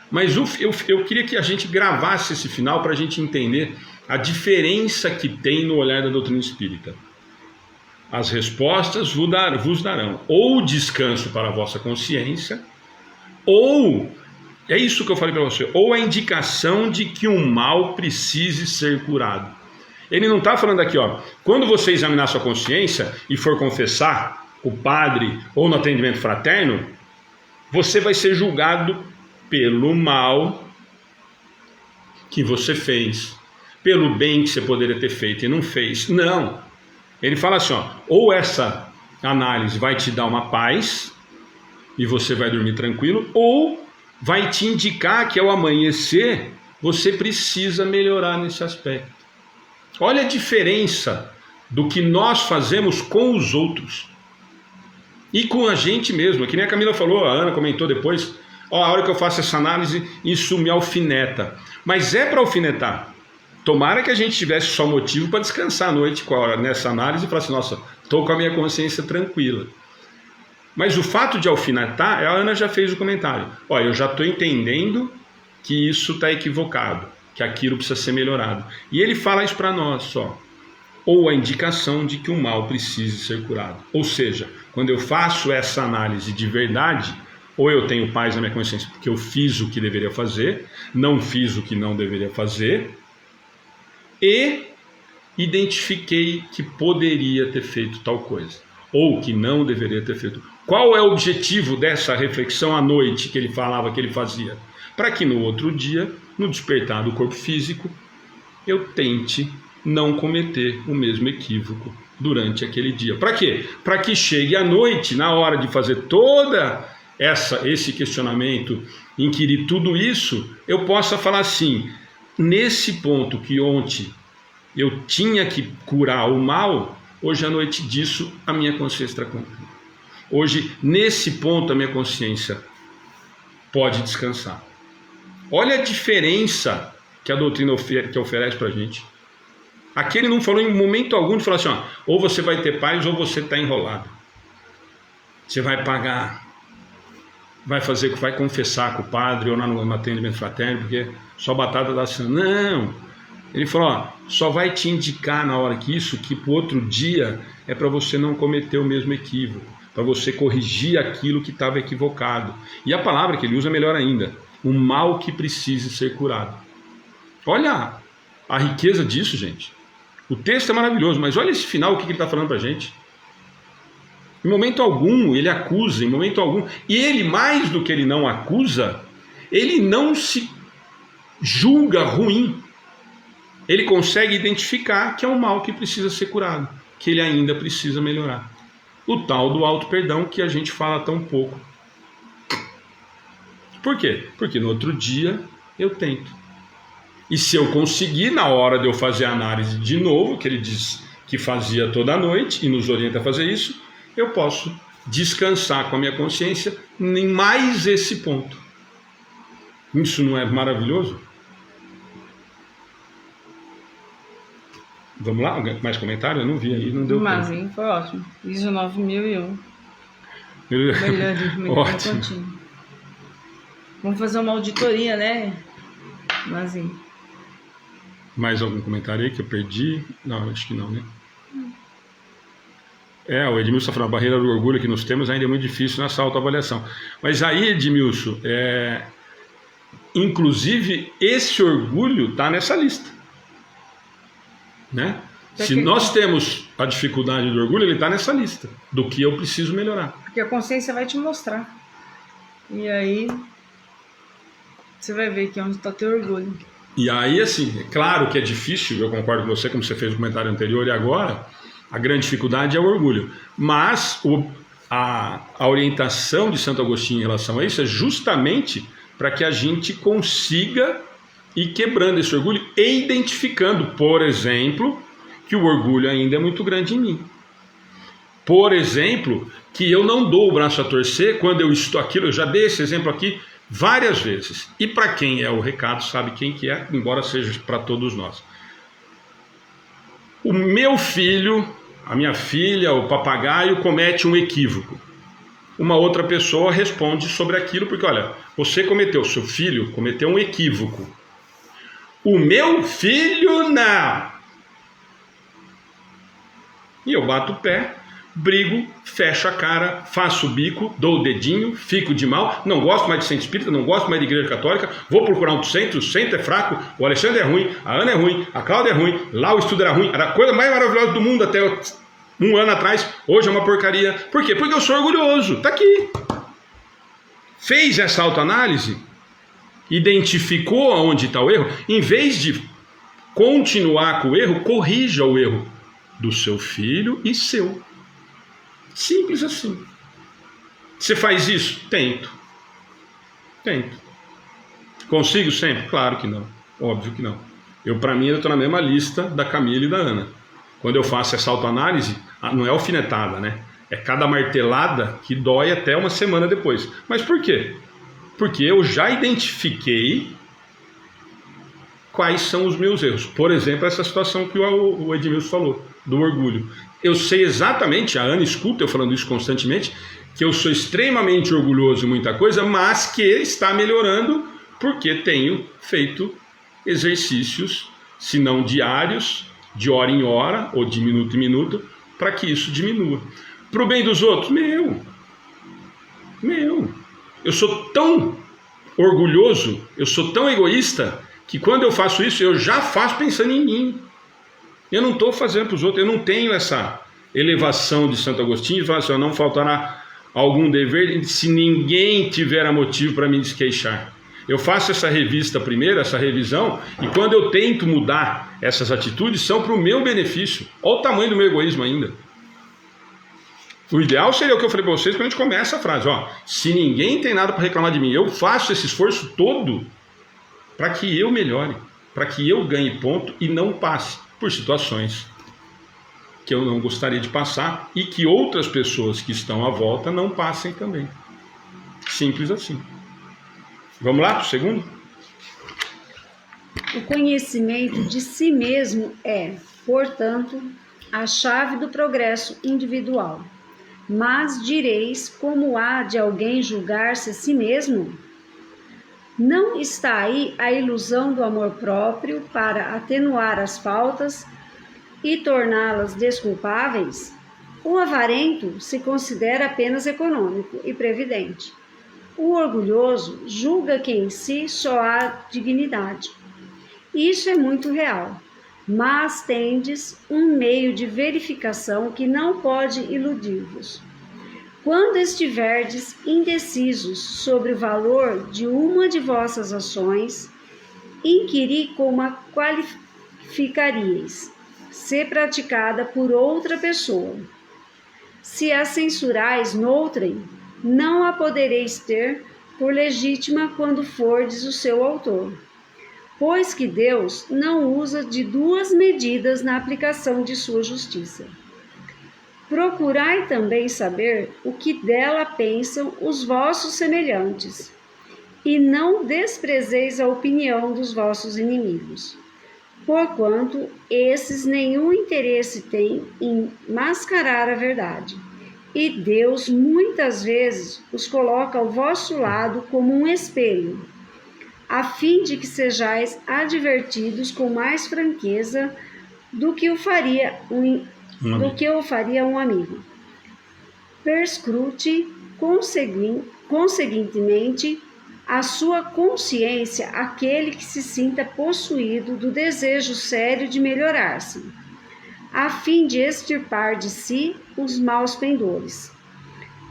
A: Mas eu queria que a gente gravasse esse final para a gente entender a diferença que tem no olhar da doutrina espírita. As respostas vos darão ou descanso para a vossa consciência, ou, é isso que eu falei para você, ou a indicação de que um mal precise ser curado. Ele não está falando aqui, ó, quando você examinar sua consciência e for confessar o padre ou no atendimento fraterno, você vai ser julgado pelo mal que você fez, pelo bem que você poderia ter feito e não fez. Não. Ele fala assim, ó, ou essa análise vai te dar uma paz e você vai dormir tranquilo, ou vai te indicar que ao amanhecer você precisa melhorar nesse aspecto. Olha a diferença do que nós fazemos com os outros e com a gente mesmo. Que nem a Camila falou, a Ana comentou depois, ó, a hora que eu faço essa análise, isso me alfineta. Mas é para alfinetar. Tomara que a gente tivesse só motivo para descansar à noite nessa análise e falar assim, nossa, estou com a minha consciência tranquila. Mas o fato de alfinetar, a Ana já fez o comentário. Ó, eu já estou entendendo que isso está equivocado, que aquilo precisa ser melhorado. E ele fala isso para nós só. Ou a indicação de que o mal precise ser curado. Ou seja, quando eu faço essa análise de verdade, ou eu tenho paz na minha consciência porque eu fiz o que deveria fazer, não fiz o que não deveria fazer, e identifiquei que poderia ter feito tal coisa, ou que não deveria ter feito. Qual é o objetivo dessa reflexão à noite que ele falava que ele fazia? Para que no outro dia, no despertar do corpo físico, eu tente não cometer o mesmo equívoco durante aquele dia. Para quê? Para que chegue à noite, na hora de fazer toda esse questionamento, inquirir tudo isso, eu possa falar assim, nesse ponto que ontem eu tinha que curar o mal, hoje à noite disso a minha consciência está tranquila. Hoje, nesse ponto, a minha consciência pode descansar. Olha a diferença que a doutrina que oferece para a gente. Aqui ele não falou em momento algum de falar assim, ó, ou você vai ter paz ou você está enrolado. Você vai pagar, vai confessar com o padre ou no atendimento fraterno, porque só batata dá assim. Não, ele falou, ó, só vai te indicar na hora que pro outro dia é para você não cometer o mesmo equívoco, para você corrigir aquilo que estava equivocado. E a palavra que ele usa é melhor ainda, um mal que precise ser curado. Olha a riqueza disso, gente. O texto é maravilhoso, mas olha esse final, o que ele está falando para a gente. Em momento algum ele acusa, em momento algum. E ele, mais do que ele não acusa, ele não se julga ruim. Ele consegue identificar que é um mal que precisa ser curado, que ele ainda precisa melhorar. O tal do auto-perdão que a gente fala tão pouco. Por quê? Porque no outro dia eu tento. E se eu conseguir, na hora de eu fazer a análise de novo, que ele diz que fazia toda a noite e nos orienta a fazer isso, eu posso descansar com a minha consciência em mais esse ponto. Isso não é maravilhoso? Vamos lá? Mais comentário? Eu não vi aí, não deu
C: Mas
A: tempo.
C: hein, foi ótimo. ISO 9001. Melhor
A: Ótimo.
C: Vamos fazer uma auditoria, né? Mas hein.
A: Mais algum comentário aí que eu perdi? Não, acho que não, né? O Edmilson está falando, a barreira do orgulho que nós temos ainda é muito difícil nessa autoavaliação. Mas aí, Edmilson, inclusive esse orgulho está nessa lista. Né? Se nós temos a dificuldade do orgulho, ele está nessa lista, do que eu preciso melhorar.
C: Porque a consciência vai te mostrar. E aí, você vai ver que é onde está teu orgulho.
A: E aí, assim, é claro que é difícil, eu concordo com você, como você fez no comentário anterior e agora, a grande dificuldade é o orgulho. Mas a orientação de Santo Agostinho em relação a isso é justamente para que a gente consiga ir quebrando esse orgulho e identificando, por exemplo, que o orgulho ainda é muito grande em mim. Por exemplo, que eu não dou o braço a torcer quando eu estou aquilo, eu já dei esse exemplo aqui várias vezes. E para quem é o recado, sabe quem que é, embora seja para todos nós. O meu filho, a minha filha, o papagaio comete um equívoco. Uma outra pessoa responde sobre aquilo, porque olha, você cometeu, seu filho cometeu um equívoco. O meu filho não. E eu bato o pé, brigo, fecho a cara, faço o bico, dou o dedinho, fico de mal, não gosto mais de centro espírita, não gosto mais de igreja católica, vou procurar um centro, o centro é fraco, o Alexandre é ruim, a Ana é ruim, a Cláudia é ruim, lá o estudo era ruim, era a coisa mais maravilhosa do mundo até um ano atrás, hoje é uma porcaria. Por quê? Porque eu sou orgulhoso, tá aqui. Fez essa autoanálise, identificou aonde está o erro, em vez de continuar com o erro, corrija o erro do seu filho e seu. Simples assim. Você faz isso? Tento. Consigo sempre? Claro que não. Óbvio que não. Para mim, eu estou na mesma lista da Camila e da Ana. Quando eu faço essa autoanálise, não é alfinetada, né? É cada martelada que dói até uma semana depois. Mas por quê? Porque eu já identifiquei quais são os meus erros. Por exemplo, essa situação que o Edmilson falou, do orgulho. Eu sei exatamente, a Ana escuta eu falando isso constantemente, que eu sou extremamente orgulhoso em muita coisa, mas que está melhorando porque tenho feito exercícios, se não diários, de hora em hora, ou de minuto em minuto, para que isso diminua. Para o bem dos outros, meu. Eu sou tão orgulhoso, eu sou tão egoísta, que quando eu faço isso, eu já faço pensando em mim. Eu não estou fazendo para os outros, eu não tenho essa elevação de Santo Agostinho, de falar assim, não faltará algum dever se ninguém tiver motivo para me desqueixar. Eu faço essa revista primeiro, essa revisão, e quando eu tento mudar essas atitudes, são para o meu benefício. Olha o tamanho do meu egoísmo ainda. O ideal seria o que eu falei para vocês quando a gente começa a frase, se ninguém tem nada para reclamar de mim, eu faço esse esforço todo para que eu melhore, para que eu ganhe ponto e não passe por situações que eu não gostaria de passar e que outras pessoas que estão à volta não passem também. Simples assim. Vamos lá para o segundo?
B: O conhecimento de si mesmo é, portanto, a chave do progresso individual. Mas direis, como há de alguém julgar-se a si mesmo? Não está aí a ilusão do amor próprio para atenuar as faltas e torná-las desculpáveis? O avarento se considera apenas econômico e previdente. O orgulhoso julga que em si só há dignidade. Isso é muito real, mas tendes um meio de verificação que não pode iludir-vos. Quando estiverdes indecisos sobre o valor de uma de vossas ações, inquiri como a qualificaríeis, se praticada por outra pessoa. Se a censurais noutrem, não a podereis ter por legítima quando fordes o seu autor. Pois que Deus não usa de duas medidas na aplicação de sua justiça. Procurai também saber o que dela pensam os vossos semelhantes, e não desprezeis a opinião dos vossos inimigos, porquanto esses nenhum interesse têm em mascarar a verdade. E Deus muitas vezes os coloca ao vosso lado como um espelho, a fim de que sejais advertidos com mais franqueza do que o faria um amigo. Perscrute, conseguintemente, a sua consciência aquele que se sinta possuído do desejo sério de melhorar-se, a fim de extirpar de si os maus pendores.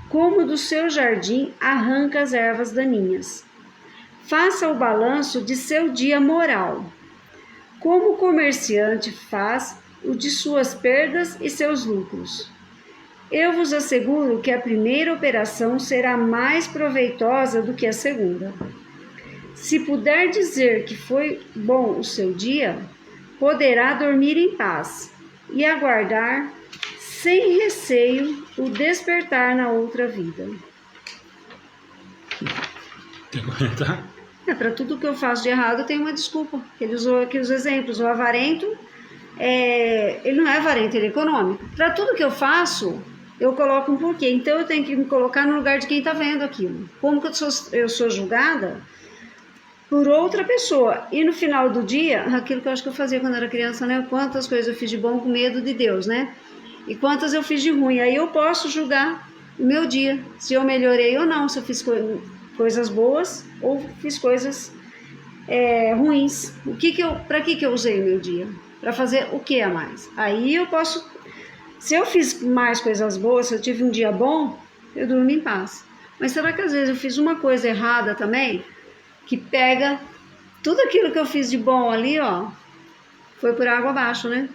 B: Como do seu jardim arranca as ervas daninhas. Faça o balanço de seu dia moral, como o comerciante faz o de suas perdas e seus lucros. Eu vos asseguro que a primeira operação será mais proveitosa do que a segunda. Se puder dizer que foi bom o seu dia, poderá dormir em paz e aguardar sem receio o despertar na outra vida.
A: Quer comentar?
B: Para tudo que eu faço de errado, eu tenho uma desculpa. Ele usou aqui os exemplos. O avarento, ele não é avarento, ele é econômico. Para tudo que eu faço, eu coloco um porquê. Então, eu tenho que me colocar no lugar de quem está vendo aquilo. Como que eu sou julgada por outra pessoa. E no final do dia, aquilo que eu acho que eu fazia quando era criança, né? Quantas coisas eu fiz de bom com medo de Deus, né? E quantas eu fiz de ruim. Aí eu posso julgar o meu dia, se eu melhorei ou não, se eu fiz coisas boas ou fiz coisas ruins. Para que eu usei o meu dia? Para fazer o que a mais? Aí eu posso, se eu fiz mais coisas boas, se eu tive um dia bom, eu durmo em paz. Mas será que às vezes eu fiz uma coisa errada também, que pega tudo aquilo que eu fiz de bom ali, ó, foi por água abaixo, né?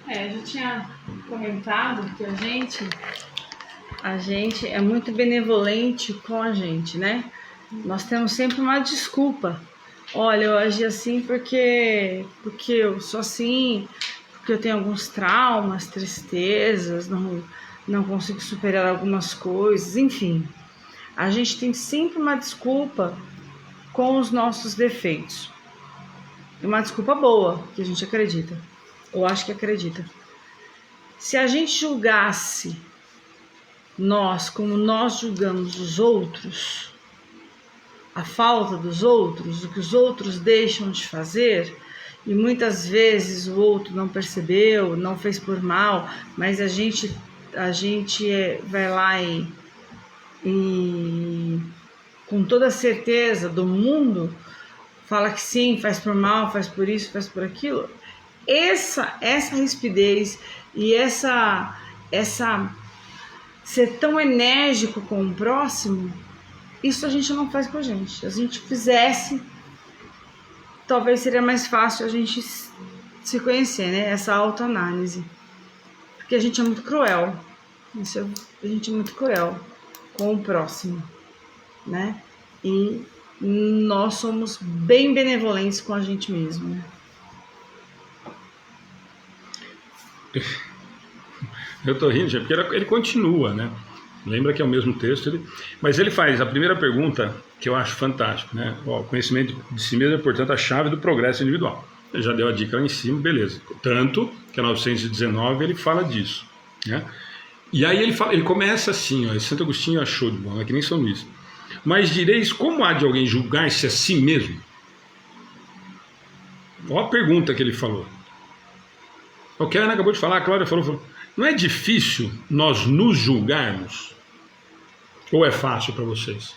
C: Eu já tinha comentado que a gente é muito benevolente com a gente, né? Nós temos sempre uma desculpa. Olha, eu agi assim porque eu sou assim, porque eu tenho alguns traumas, tristezas, não consigo superar algumas coisas, enfim. A gente tem sempre uma desculpa com os nossos defeitos. E uma desculpa boa, que a gente acredita. Eu acho que acredita. Se a gente julgasse nós como nós julgamos os outros, a falta dos outros, o que os outros deixam de fazer, e muitas vezes o outro não percebeu, não fez por mal, mas a gente vai lá e com toda a certeza do mundo fala que sim, faz por mal, faz por isso, faz por aquilo. Essa rispidez e essa ser tão enérgico com o próximo, isso a gente não faz com a gente. Se a gente fizesse, talvez seria mais fácil a gente se conhecer, né? Essa autoanálise. Porque a gente é muito cruel. A gente é muito cruel com o próximo, né? E nós somos bem benevolentes com a gente mesmo, né?
A: Eu tô rindo, porque ele continua, né? Lembra que é o mesmo texto, mas ele faz a primeira pergunta, que eu acho fantástico, né? O conhecimento de si mesmo é, portanto, a chave do progresso individual. Ele já deu a dica lá em cima, beleza. Tanto que a 919 ele fala disso, né? E aí ele começa assim, ó, Santo Agostinho achou de bom, é que nem São Luís. Mas direis, como há de alguém julgar-se a si mesmo? Olha a pergunta que ele falou. O que a Ana acabou de falar, a Cláudia falou. Não é difícil nós nos julgarmos? Ou é fácil para vocês?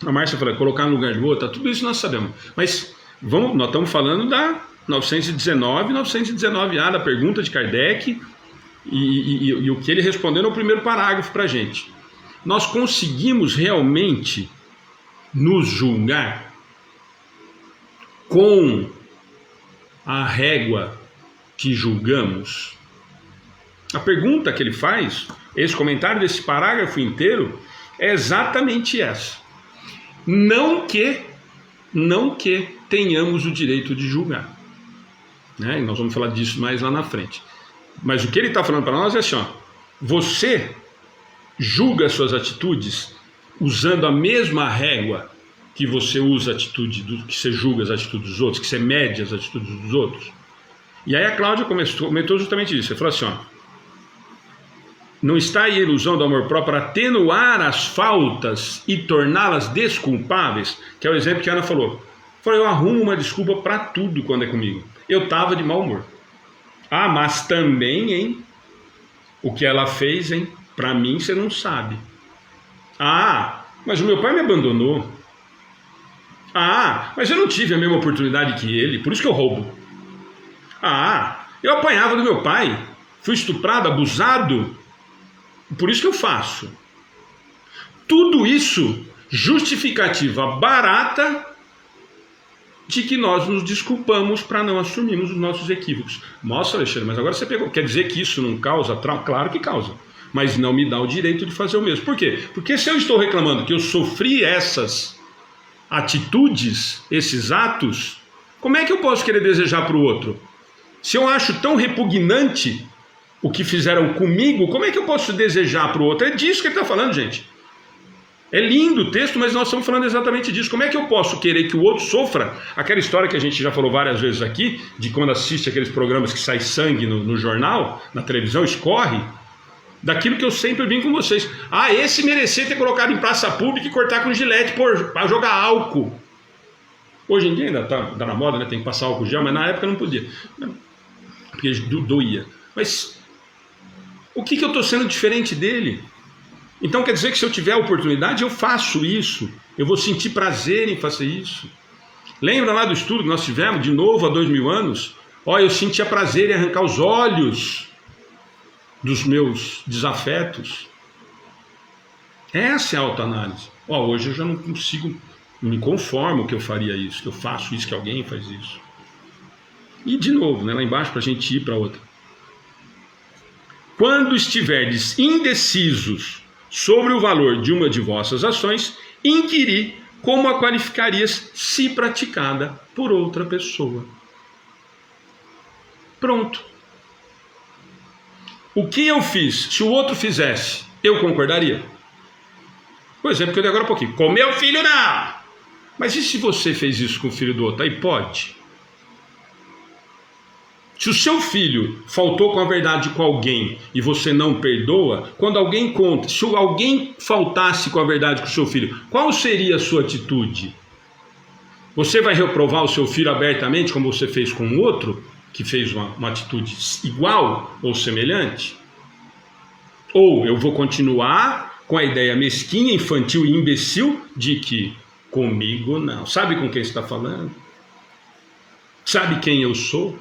A: A Márcia falou, colocar no lugar do outro, tudo isso nós sabemos. Mas nós estamos falando da 919A, da pergunta de Kardec, e o que ele respondeu no primeiro parágrafo para a gente. Nós conseguimos realmente nos julgar com a régua que julgamos? A pergunta que ele faz, esse comentário desse parágrafo inteiro, é exatamente essa. Não que tenhamos o direito de julgar. né? E nós vamos falar disso mais lá na frente. Mas o que ele está falando para nós é assim, ó, você julga as suas atitudes usando a mesma régua que você usa a atitude, que você julga as atitudes dos outros, que você mede as atitudes dos outros. E aí a Cláudia comentou justamente isso. Ele falou assim, ó, não está aí a ilusão do amor próprio para atenuar as faltas e torná-las desculpáveis, que é o exemplo que a Ana falou. Eu arrumo uma desculpa para tudo quando é comigo. Eu estava de mau humor. Ah, mas também, hein? O que ela fez, hein? Para mim, você não sabe. Ah, mas o meu pai me abandonou. Ah, mas eu não tive a mesma oportunidade que ele, por isso que eu roubo. Ah, eu apanhava do meu pai, fui estuprado, abusado, por isso que eu faço. Tudo isso justificativa barata de que nós nos desculpamos para não assumirmos os nossos equívocos. Nossa, Alexandre, mas agora você pegou. Quer dizer que isso não causa trauma? Claro que causa. Mas não me dá o direito de fazer o mesmo. Por quê? Porque se eu estou reclamando que eu sofri essas atitudes, esses atos, como é que eu posso querer desejar para o outro? Se eu acho tão repugnante o que fizeram comigo, como é que eu posso desejar para o outro? É disso que ele está falando, gente. É lindo o texto, mas nós estamos falando exatamente disso. Como é que eu posso querer que o outro sofra? Aquela história que a gente já falou várias vezes aqui, de quando assiste aqueles programas que sai sangue no jornal, na televisão, escorre, daquilo que eu sempre vim com vocês. Ah, esse merecia ter colocado em praça pública e cortar com gilete para jogar álcool. Hoje em dia ainda está na moda, né? Tem que passar álcool gel, mas na época não podia. Porque doía. Mas o que eu estou sendo diferente dele? Então quer dizer que se eu tiver a oportunidade, eu faço isso. Eu vou sentir prazer em fazer isso. Lembra lá do estudo que nós tivemos, de novo, há 2000 anos? Ó, eu sentia prazer em arrancar os olhos dos meus desafetos. Essa é a autoanálise. Ó, hoje eu já não consigo, me conformo que eu faria isso, que eu faço isso, que alguém faz isso. E de novo, né, lá embaixo, para a gente ir para outra. Quando estiverdes indecisos sobre o valor de uma de vossas ações, inquiri como a qualificarias se praticada por outra pessoa. Pronto. O que eu fiz, se o outro fizesse, eu concordaria? Por exemplo, que eu dei agora um pouquinho. Com meu filho não! Mas e se você fez isso com o filho do outro? Aí pode. Se o seu filho faltou com a verdade com alguém e você não perdoa, quando alguém conta, se alguém faltasse com a verdade com o seu filho, qual seria a sua atitude? Você vai reprovar o seu filho abertamente, como você fez com o outro, que fez uma atitude igual ou semelhante? Ou eu vou continuar com a ideia mesquinha, infantil e imbecil de que comigo não. Sabe com quem você está falando? Sabe quem eu sou?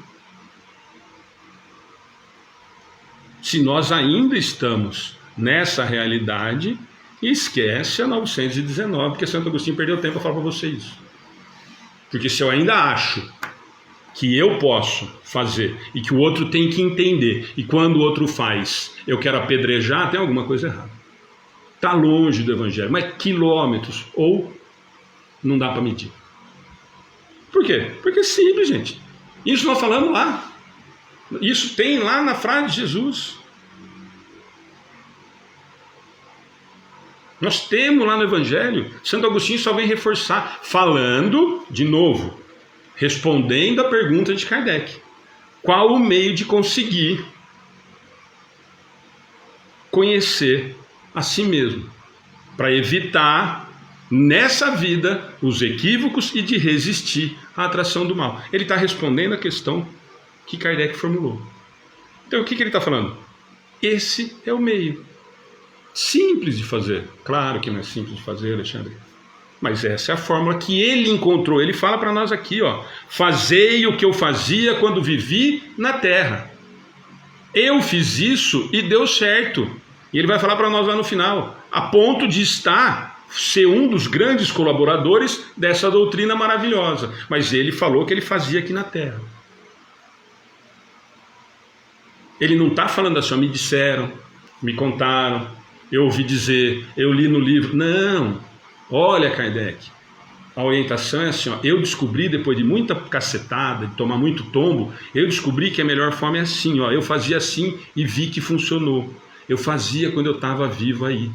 A: Se nós ainda estamos nessa realidade, esquece a 919, porque Santo Agostinho perdeu tempo para falar para você isso. Porque se eu ainda acho que eu posso fazer e que o outro tem que entender, e quando o outro faz, eu quero apedrejar, tem alguma coisa errada. Está longe do Evangelho, mas quilômetros, ou não dá para medir. Por quê? Porque é simples, gente. Isso nós falamos lá. Isso tem lá na frase de Jesus. Nós temos lá no Evangelho. Santo Agostinho só vem reforçar, falando, de novo, respondendo a pergunta de Kardec. Qual o meio de conseguir conhecer a si mesmo? Para evitar, nessa vida, os equívocos e de resistir à atração do mal. Ele está respondendo a questão que Kardec formulou. Então o que ele está falando? Esse é o meio. Simples de fazer. Claro que não é simples de fazer, Alexandre. Mas essa é a fórmula que ele encontrou. Ele fala para nós aqui, ó. Fazei o que eu fazia quando vivi na terra. Eu fiz isso e deu certo. E ele vai falar para nós lá no final. A ponto de ser um dos grandes colaboradores dessa doutrina maravilhosa. Mas ele falou que ele fazia aqui na terra. Ele não está falando assim, me disseram, me contaram, eu ouvi dizer, eu li no livro. Não, olha Kardec, A orientação é assim, ó, eu descobri depois de muita cacetada, de tomar muito tombo, eu descobri que a melhor forma é assim, ó, eu fazia assim e vi que funcionou. Eu fazia quando eu estava vivo aí.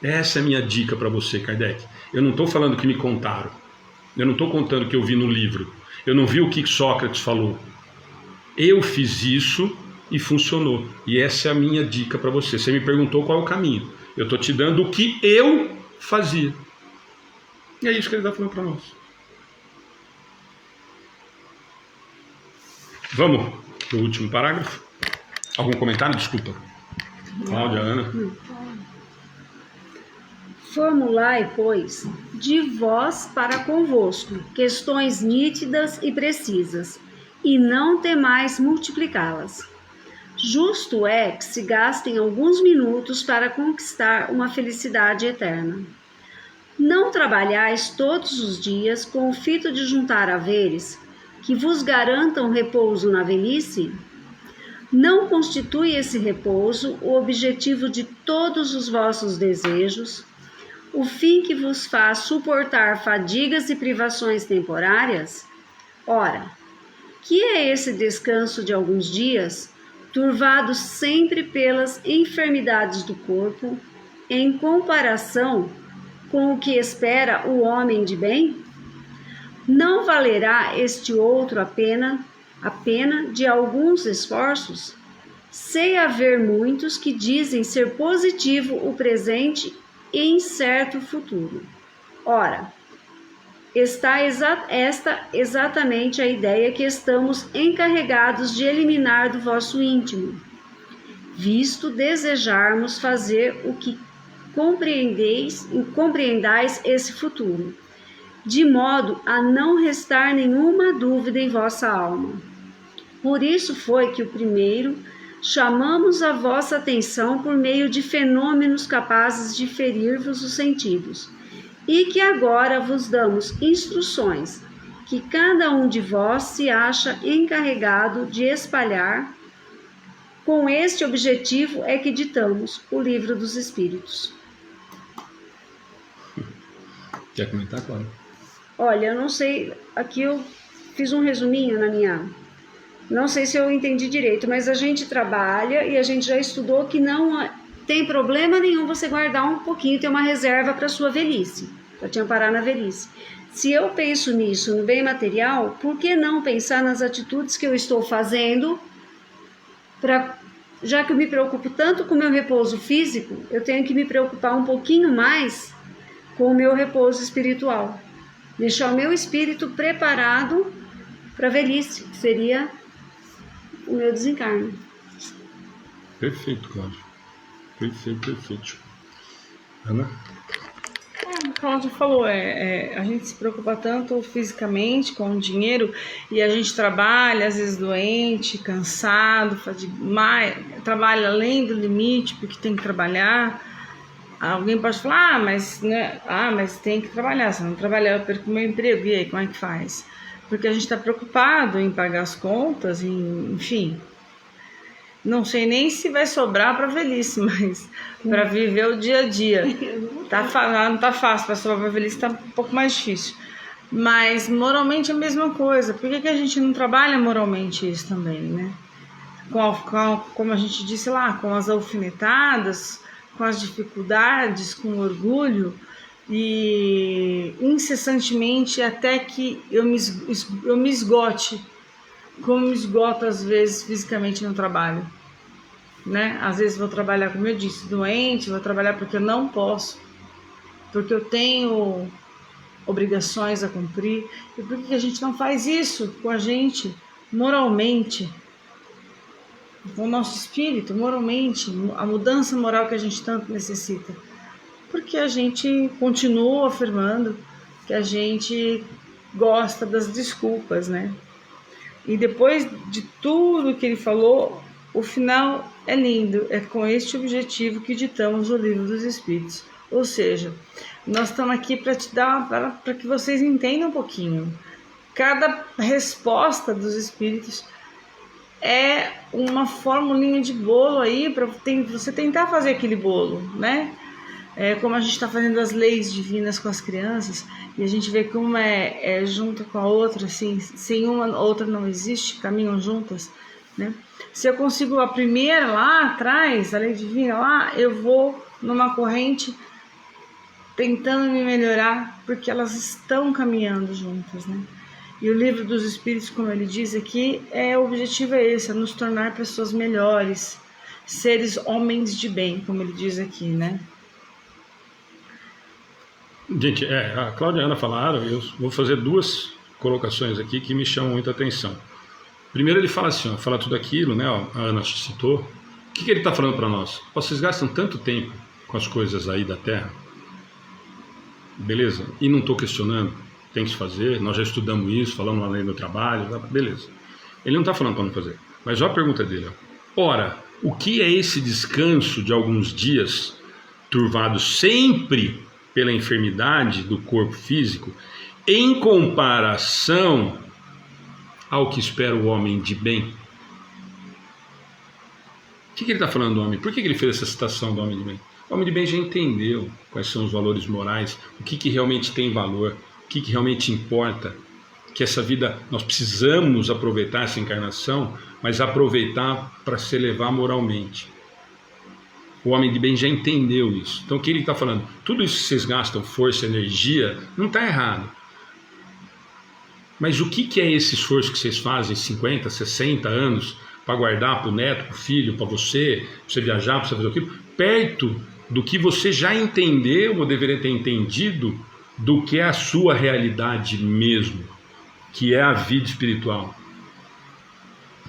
A: Essa é a minha dica para você, Kardec. Eu não estou falando que me contaram. Eu não estou contando o que eu vi no livro. Eu não vi o que Sócrates falou. Eu fiz isso e funcionou. E essa é a minha dica para você. Você me perguntou qual é o caminho. Eu estou te dando o que eu fazia. E é isso que ele está falando para nós. Vamos para o último parágrafo? Algum comentário? Desculpa. Cláudia, Ana.
B: Formulai, pois, de vós para convosco questões nítidas e precisas, e não temais multiplicá-las. Justo é que se gastem alguns minutos para conquistar uma felicidade eterna. Não trabalhais todos os dias com o fito de juntar haveres que vos garantam repouso na velhice? Não constitui esse repouso o objetivo de todos os vossos desejos, o fim que vos faz suportar fadigas e privações temporárias? Ora, que é esse descanso de alguns dias, turvado sempre pelas enfermidades do corpo, em comparação com o que espera o homem de bem? Não valerá este outro a pena de alguns esforços? Sei haver muitos que dizem ser positivo o presente e incerto futuro. Ora, esta exatamente a ideia que estamos encarregados de eliminar do vosso íntimo, visto desejarmos fazer o que compreendais esse futuro, de modo a não restar nenhuma dúvida em vossa alma. Por isso foi que o primeiro chamamos a vossa atenção por meio de fenômenos capazes de ferir-vos os sentidos, e que agora vos damos instruções que cada um de vós se acha encarregado de espalhar. Com este objetivo é que ditamos o Livro dos Espíritos.
A: Quer comentar, Cláudia?
B: Olha, eu não sei, aqui eu fiz um resuminho na minha... Não sei se eu entendi direito, mas a gente trabalha e a gente já estudou que não tem problema nenhum você guardar um pouquinho, ter uma reserva para sua velhice, para te amparar na velhice. Se eu penso nisso, no bem material, por que não pensar nas atitudes que eu estou fazendo já que eu me preocupo tanto com o meu repouso físico, eu tenho que me preocupar um pouquinho mais com o meu repouso espiritual. Deixar o meu espírito preparado para a velhice, que seria o meu desencarne.
A: Perfeito, Cláudia. Perfeito. Ana?
C: O Cláudio falou, a gente se preocupa tanto fisicamente com o dinheiro e a gente trabalha, às vezes doente, cansado, trabalha além do limite porque tem que trabalhar. Alguém pode falar, mas tem que trabalhar, se não trabalhar eu perco meu emprego, e aí como é que faz? Porque a gente está preocupado em pagar as contas, enfim. Não sei nem se vai sobrar para a velhice, mas para viver o dia a dia. Não está fácil, para sobrar para a velhice está um pouco mais difícil. Mas moralmente é a mesma coisa. Por que a gente não trabalha moralmente isso também, né? Como a gente disse lá, com as alfinetadas, com as dificuldades, com o orgulho, e incessantemente até que eu me esgote, como me esgoto às vezes fisicamente no trabalho, né? Às vezes vou trabalhar, como eu disse, doente, vou trabalhar porque eu não posso, porque eu tenho obrigações a cumprir. E por que a gente não faz isso com a gente moralmente, com o nosso espírito, moralmente, a mudança moral que a gente tanto necessita? Porque a gente continua afirmando que a gente gosta das desculpas, né? E depois de tudo que ele falou, o final é lindo. É com este objetivo que ditamos o Livro dos Espíritos. Ou seja, nós estamos aqui para te dar, para que vocês entendam um pouquinho. Cada resposta dos Espíritos é uma formulinha de bolo aí para você tentar fazer aquele bolo, né? como a gente está fazendo as leis divinas com as crianças, e a gente vê que uma é junta com a outra, assim, sem uma, outra não existe, caminham juntas, né? Se eu consigo a primeira lá atrás, a lei divina lá, eu vou numa corrente tentando me melhorar, porque elas estão caminhando juntas, né? E o livro dos Espíritos, como ele diz aqui, o objetivo é esse, é nos tornar pessoas melhores, seres homens de bem, como ele diz aqui, né?
A: Gente, a Cláudia e a Ana falaram, eu vou fazer duas colocações aqui que me chamam muita atenção. Primeiro ele fala assim, fala tudo aquilo, né? A Ana citou. O que ele está falando para nós? Vocês gastam tanto tempo com as coisas aí da Terra, beleza? E não estou questionando, tem que se fazer, nós já estudamos isso, falamos lá no trabalho, beleza. Ele não está falando para não fazer. Mas olha a pergunta dele. Ora, o que é esse descanso de alguns dias, turvados sempre pela enfermidade do corpo físico, em comparação ao que espera o homem de bem? O que ele está falando do homem? Por que ele fez essa citação do homem de bem? O homem de bem já entendeu quais são os valores morais, o que realmente tem valor, o que realmente importa, que essa vida, nós precisamos aproveitar essa encarnação, mas aproveitar para se elevar moralmente. O homem de bem já entendeu isso. Então o que ele está falando? Tudo isso que vocês gastam, força, energia, não está errado. Mas o que é esse esforço que vocês fazem 50, 60 anos para guardar para o neto, para o filho, para você viajar, para você fazer aquilo, perto do que você já entendeu ou deveria ter entendido do que é a sua realidade mesmo, que é a vida espiritual?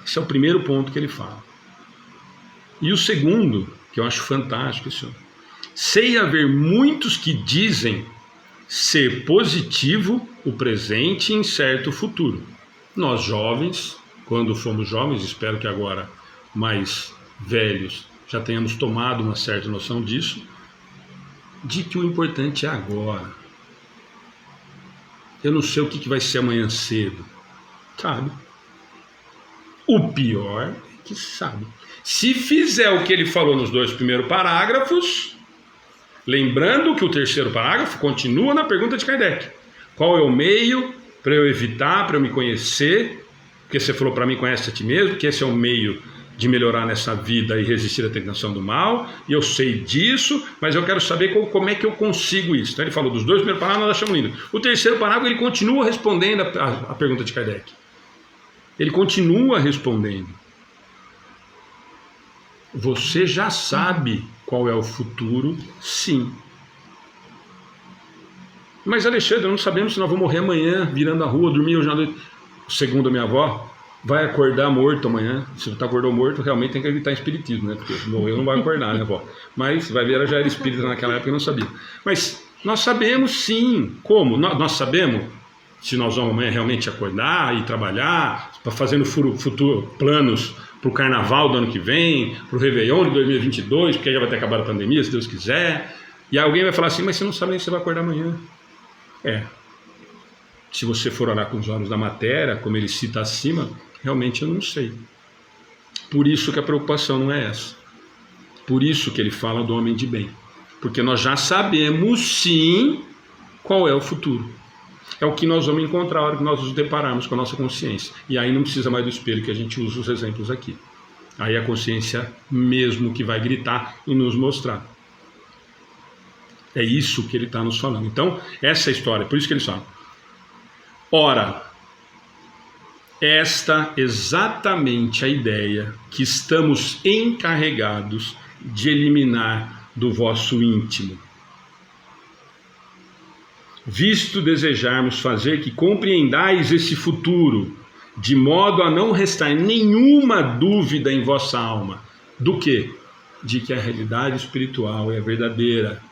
A: Esse é o primeiro ponto que ele fala. E o segundo, que eu acho fantástico, isso: sei haver muitos que dizem ser positivo o presente e incerto o futuro. Nós jovens, quando fomos jovens, espero que agora mais velhos já tenhamos tomado uma certa noção disso, de que o importante é agora. Eu não sei o que vai ser amanhã cedo, sabe? O pior é que sabe. Se fizer o que ele falou nos 2 primeiros parágrafos, lembrando que o 3º parágrafo continua na pergunta de Kardec: qual é o meio para eu evitar, para eu me conhecer? Porque você falou para mim, conhece a ti mesmo, que esse é o meio de melhorar nessa vida e resistir à tentação do mal, e eu sei disso, mas eu quero saber como é que eu consigo isso. Então ele falou dos 2 primeiros parágrafos, nós achamos lindo. O 3º parágrafo, ele continua respondendo a pergunta de Kardec. Ele continua respondendo. Você já sabe qual é o futuro, sim. Mas Alexandre, não sabemos se nós vamos morrer amanhã, virando a rua, dormir hoje à noite. Segundo a minha avó, vai acordar morto amanhã. Se você acordou morto, realmente tem que acreditar em espiritismo, né? Porque morreu não vai acordar, né, avó? Mas vai ver, ela já era espírita naquela época e não sabia. Mas nós sabemos sim. Como? Nós sabemos se nós vamos amanhã realmente acordar e trabalhar, para fazer no futuro planos para o carnaval do ano que vem, para o Réveillon de 2022, porque já vai ter acabado a pandemia, se Deus quiser. E alguém vai falar assim: mas você não sabe nem se você vai acordar amanhã. Se você for olhar com os olhos da matéria, como ele cita acima, realmente eu não sei. Por isso que a preocupação não é essa. Por isso que ele fala do homem de bem. Porque nós já sabemos sim qual é o futuro. É o que nós vamos encontrar a hora que nós nos depararmos com a nossa consciência. E aí não precisa mais do espelho, que a gente usa os exemplos aqui. Aí a consciência mesmo que vai gritar e nos mostrar. É isso que ele está nos falando. Então, essa é a história. Por isso que ele fala: ora, esta exatamente a ideia que estamos encarregados de eliminar do vosso íntimo, visto desejarmos fazer que compreendais esse futuro, de modo a não restar nenhuma dúvida em vossa alma. Do quê? De que a realidade espiritual é a verdadeira.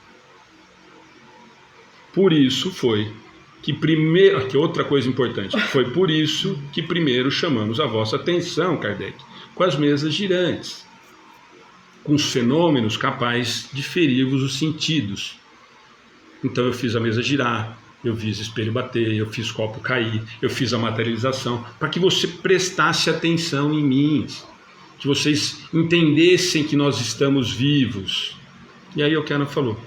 A: Por isso foi que primeiro, aqui outra coisa importante, foi por isso que primeiro chamamos a vossa atenção, Kardec, com as mesas girantes, com os fenômenos capazes de ferir-vos os sentidos. Então eu fiz a mesa girar, eu fiz o espelho bater, eu fiz o copo cair, eu fiz a materialização, para que você prestasse atenção em mim, que vocês entendessem que nós estamos vivos. E aí o que a Ana falou: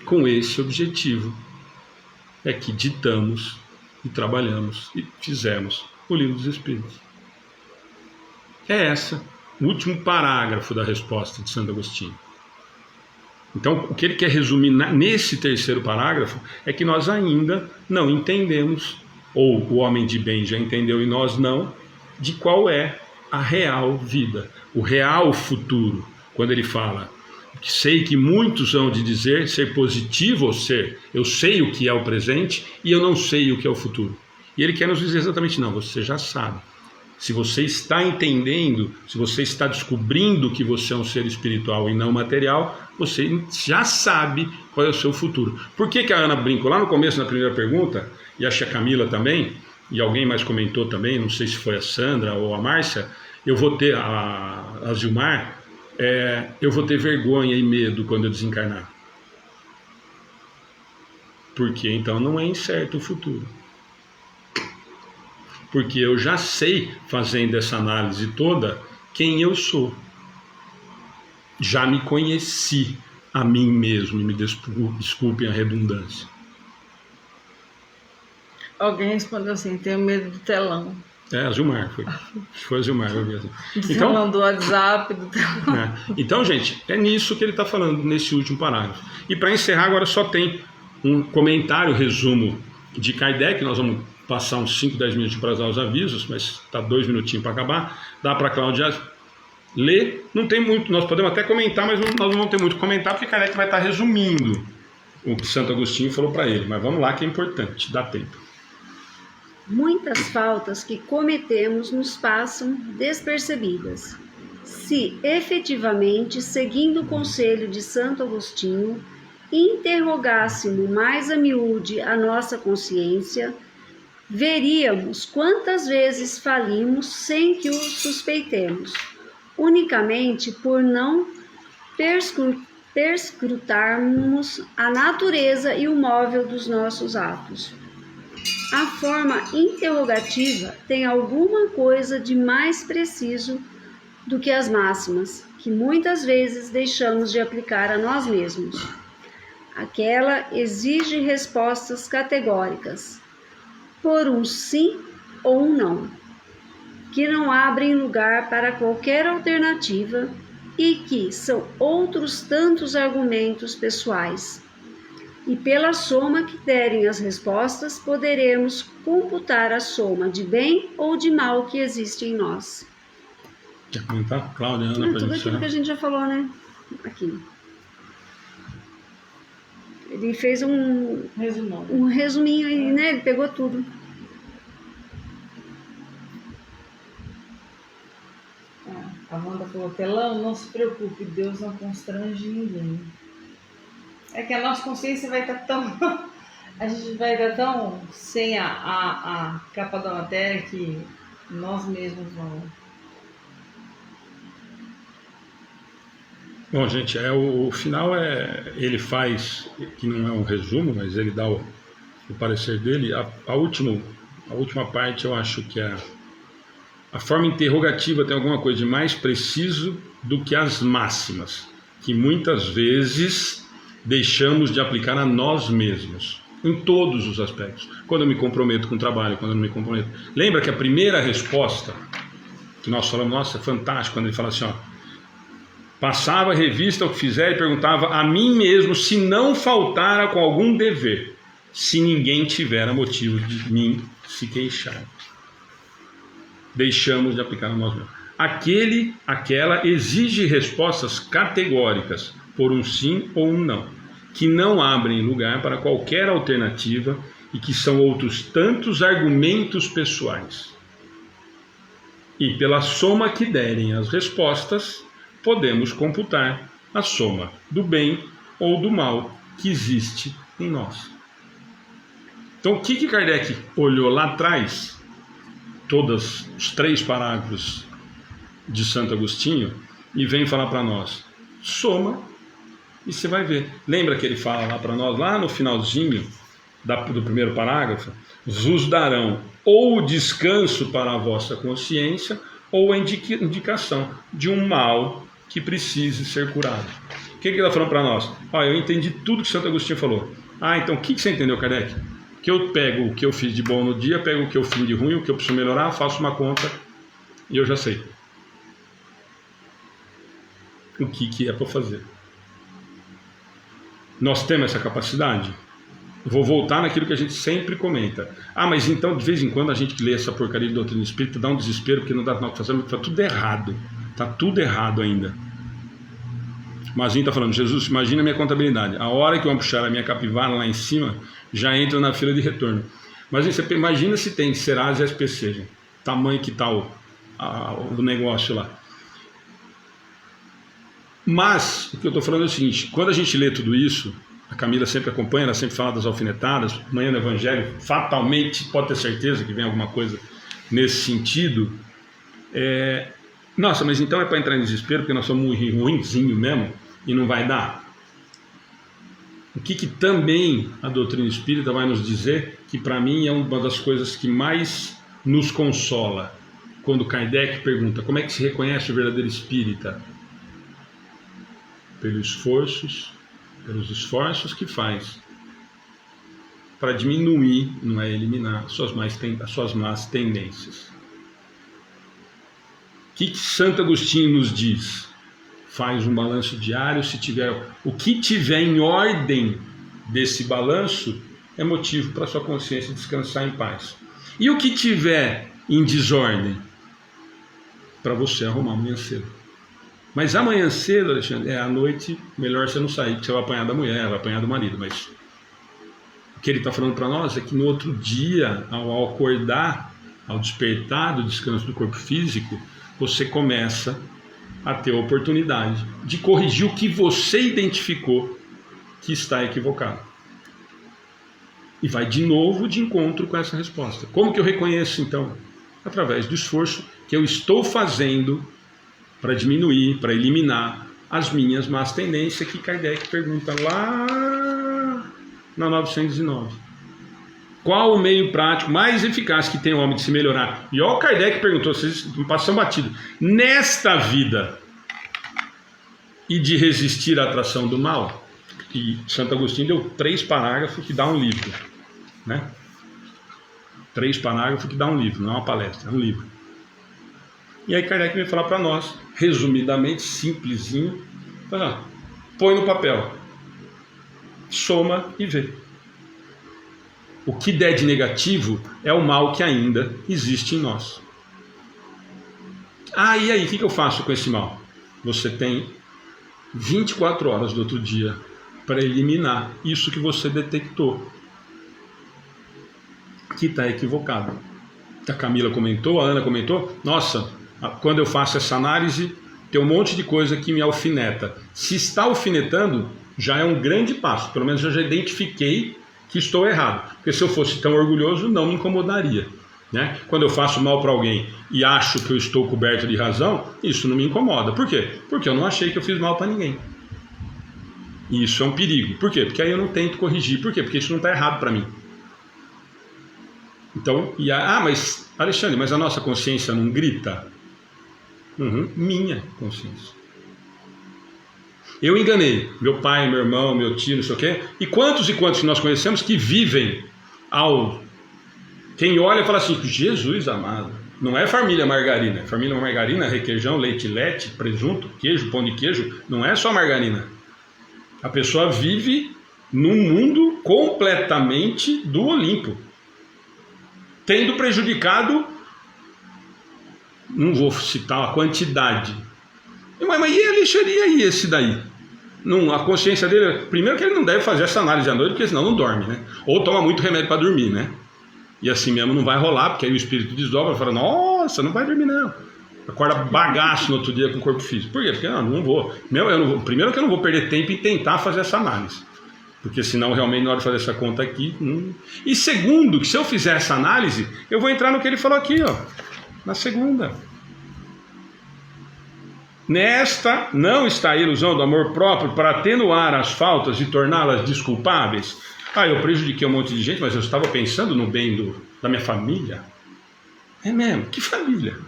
A: com esse objetivo é que ditamos e trabalhamos e fizemos o Livro dos Espíritos. É o último parágrafo da resposta de Santo Agostinho. Então, o que ele quer resumir nesse terceiro parágrafo é que nós ainda não entendemos, ou o homem de bem já entendeu e nós não, de qual é a real vida, o real futuro. Quando ele fala que sei que muitos hão de dizer ser positivo ou ser, eu sei o que é o presente e eu não sei o que é o futuro. E ele quer nos dizer exatamente, não, você já sabe. Se você está entendendo, se você está descobrindo que você é um ser espiritual e não material, você já sabe qual é o seu futuro. Por que a Ana brincou lá no começo, na primeira pergunta, e acho que a Camila também, e alguém mais comentou também, não sei se foi a Sandra ou a Márcia, eu vou ter, a Gilmar, eu vou ter vergonha e medo quando eu desencarnar. Porque então não é incerto o futuro. Porque eu já sei, fazendo essa análise toda, quem eu sou. Já me conheci a mim mesmo, e me desculpem a redundância.
C: Alguém respondeu assim, tenho medo do telão.
A: A Gilmar, foi a Gilmar.
C: Do telão do WhatsApp, do telão.
A: Então, gente, é nisso que ele está falando, nesse último parágrafo. E para encerrar, agora só tem um comentário, resumo de Kardec, nós vamos passar uns 5, 10 minutos para dar os avisos, mas está 2 minutinhos para acabar. Dá para a Cláudia ler, não tem muito, nós podemos até comentar, mas nós não vamos ter muito comentar, porque Kardec vai estar resumindo o que Santo Agostinho falou para ele. Mas vamos lá que é importante, dá tempo.
B: Muitas faltas que cometemos nos passam despercebidas. Se efetivamente, seguindo o conselho de Santo Agostinho, interrogássemos mais a miúde a nossa consciência, veríamos quantas vezes falimos sem que o suspeitemos, unicamente por não perscrutarmos a natureza e o móvel dos nossos atos. A forma interrogativa tem alguma coisa de mais preciso do que as máximas, que muitas vezes deixamos de aplicar a nós mesmos. Aquela exige respostas categóricas, por um sim ou um não, que não abrem lugar para qualquer alternativa e que são outros tantos argumentos pessoais. E pela soma que derem as respostas, poderemos computar a soma de bem ou de mal que existe em nós.
A: Quer comentar, Cláudia, Ana?
B: Tudo aquilo que a gente já falou, né? Aqui. Ele fez um resuminho aí, né? Ele pegou tudo.
C: A Amanda falou, telão, não se preocupe, Deus não constrange ninguém. É que a nossa consciência vai estar tão... A gente vai estar tão sem a capa da matéria que nós mesmos vamos...
A: Bom, gente, o final ele faz, que não é um resumo, mas ele dá o parecer dele. A última parte eu acho que a forma interrogativa tem alguma coisa de mais preciso do que as máximas, que muitas vezes deixamos de aplicar a nós mesmos, em todos os aspectos. Quando eu me comprometo com o trabalho, quando eu não me comprometo. Lembra que a primeira resposta que nós falamos, nossa, é fantástico, quando ele fala assim, ó, passava a revista, o que fizer, e perguntava a mim mesmo se não faltara com algum dever, se ninguém tivera motivo de mim se queixar. Deixamos de aplicar a nós mesmos. Aquela exige respostas categóricas, por um sim ou um não, que não abrem lugar para qualquer alternativa e que são outros tantos argumentos pessoais. E pela soma que derem as respostas, podemos computar a soma do bem ou do mal que existe em nós. Então, o que Kardec olhou lá atrás, todos os 3 parágrafos de Santo Agostinho, e vem falar para nós, soma, e você vai ver. Lembra que ele fala lá para nós, lá no finalzinho do primeiro parágrafo, vos darão ou o descanso para a vossa consciência, ou a indicação de um mal que precise ser curado. que ele está falando para nós? Eu entendi tudo que Santo Agostinho falou. Então o que você entendeu, Kardec? Que eu pego o que eu fiz de bom no dia, pego o que eu fiz de ruim, o que eu preciso melhorar, faço uma conta e eu já sei o que é para fazer. Nós temos essa capacidade? Vou voltar naquilo que a gente sempre comenta. Mas então, de vez em quando, a gente que lê essa porcaria de doutrina espírita dá um desespero, porque não dá para fazer, está tudo errado. Está tudo errado ainda. Mazinho está falando, Jesus, imagina a minha contabilidade. A hora que eu puxar a minha capivara lá em cima, já entra na fila de retorno. Mas você imagina se tem Serasa e SPC, gente. Tamanho que está o negócio lá. Mas, o que eu estou falando é o seguinte, quando a gente lê tudo isso, a Camila sempre acompanha, ela sempre fala das alfinetadas, amanhã no Evangelho, fatalmente, pode ter certeza que vem alguma coisa nesse sentido. Nossa, mas então é para entrar em desespero, porque nós somos ruinzinho mesmo, e não vai dar? O que também a doutrina espírita vai nos dizer, que para mim é uma das coisas que mais nos consola, quando Kardec pergunta como é que se reconhece o verdadeiro espírita? Pelos esforços que faz para diminuir, não é eliminar, as suas más tendências. O que Santo Agostinho nos diz? Faz um balanço diário, o que tiver em ordem desse balanço é motivo para sua consciência descansar em paz. E o que tiver em desordem, para você arrumar amanhã cedo. Mas amanhã cedo, Alexandre, à noite, melhor você não sair, porque você vai apanhar da mulher, vai apanhar do marido. Mas o que ele está falando para nós é que no outro dia, ao acordar, ao despertar do descanso do corpo físico, você começa a ter a oportunidade de corrigir o que você identificou que está equivocado. E vai de novo de encontro com essa resposta. Como que eu reconheço, então? Através do esforço que eu estou fazendo para diminuir, para eliminar as minhas más tendências, que Kardec pergunta lá na 909. Qual o meio prático mais eficaz que tem o homem de se melhorar? E ó, o Kardec perguntou, vocês passam batido, nesta vida e de resistir à atração do mal? E Santo Agostinho deu 3 parágrafos que dá um livro, né? 3 parágrafos que dá um livro, não é uma palestra, é um livro. E aí Kardec vem falar para nós, resumidamente, simplesinho, põe no papel, soma e vê. O que der de negativo é o mal que ainda existe em nós. E aí, o que eu faço com esse mal? Você tem 24 horas do outro dia para eliminar isso que você detectou, que está equivocado. A Camila comentou, a Ana comentou, nossa, quando eu faço essa análise, tem um monte de coisa que me alfineta. Se está alfinetando, já é um grande passo, pelo menos eu já identifiquei que estou errado, porque se eu fosse tão orgulhoso, não me incomodaria, né? Quando eu faço mal para alguém e acho que eu estou coberto de razão, isso não me incomoda. Por quê? Porque eu não achei que eu fiz mal para ninguém. E isso é um perigo. Por quê? Porque aí eu não tento corrigir. Por quê? Porque isso não está errado para mim. Então, mas Alexandre, mas a nossa consciência não grita? Minha consciência. Eu enganei meu pai, meu irmão, meu tio, não sei o quê. E quantos nós conhecemos que vivem Quem olha e fala assim, Jesus amado, não é família margarina. Família margarina, requeijão, leite, presunto, queijo, pão de queijo, não é só margarina. A pessoa vive num mundo completamente do Olimpo, tendo prejudicado, não vou citar a quantidade. Mas e Alexandre, e aí esse daí? Não, a consciência dele, primeiro que ele não deve fazer essa análise à noite, porque senão não dorme, né? Ou toma muito remédio para dormir, né? E assim mesmo não vai rolar, porque aí o espírito desdobra e fala, nossa, não vai dormir não. Acorda bagaço no outro dia com o corpo físico. Por quê? Porque não vou. Primeiro que eu não vou perder tempo em tentar fazer essa análise. Porque senão realmente na hora de fazer essa conta aqui... E segundo, que se eu fizer essa análise, eu vou entrar no que ele falou aqui, ó, na segunda. Nesta não está a ilusão do amor próprio para atenuar as faltas e torná-las desculpáveis. Eu prejudiquei um monte de gente, mas eu estava pensando no bem da minha família. É mesmo? Que família?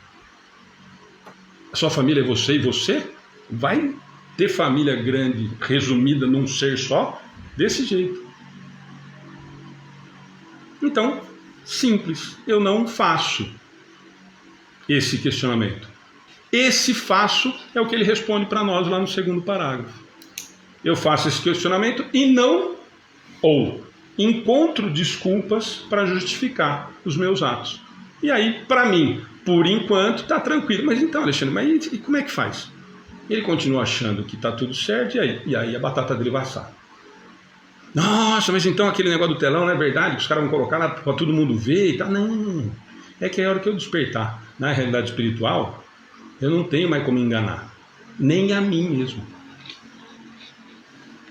A: A sua família é você e você? Vai ter família grande resumida num ser só, desse jeito. Então, simples, eu não faço esse questionamento. Esse faço é o que ele responde para nós lá no segundo parágrafo. Eu faço esse questionamento e não, ou encontro desculpas para justificar os meus atos. E aí, para mim, por enquanto, está tranquilo. Mas então, Alexandre, mas e como é que faz? Ele continua achando que está tudo certo, e aí a batata dele vai assar. Nossa, mas então aquele negócio do telão não é verdade? Que os caras vão colocar lá para todo mundo ver e tal. Não, é que a hora que eu despertar na realidade espiritual, eu não tenho mais como enganar. Nem a mim mesmo.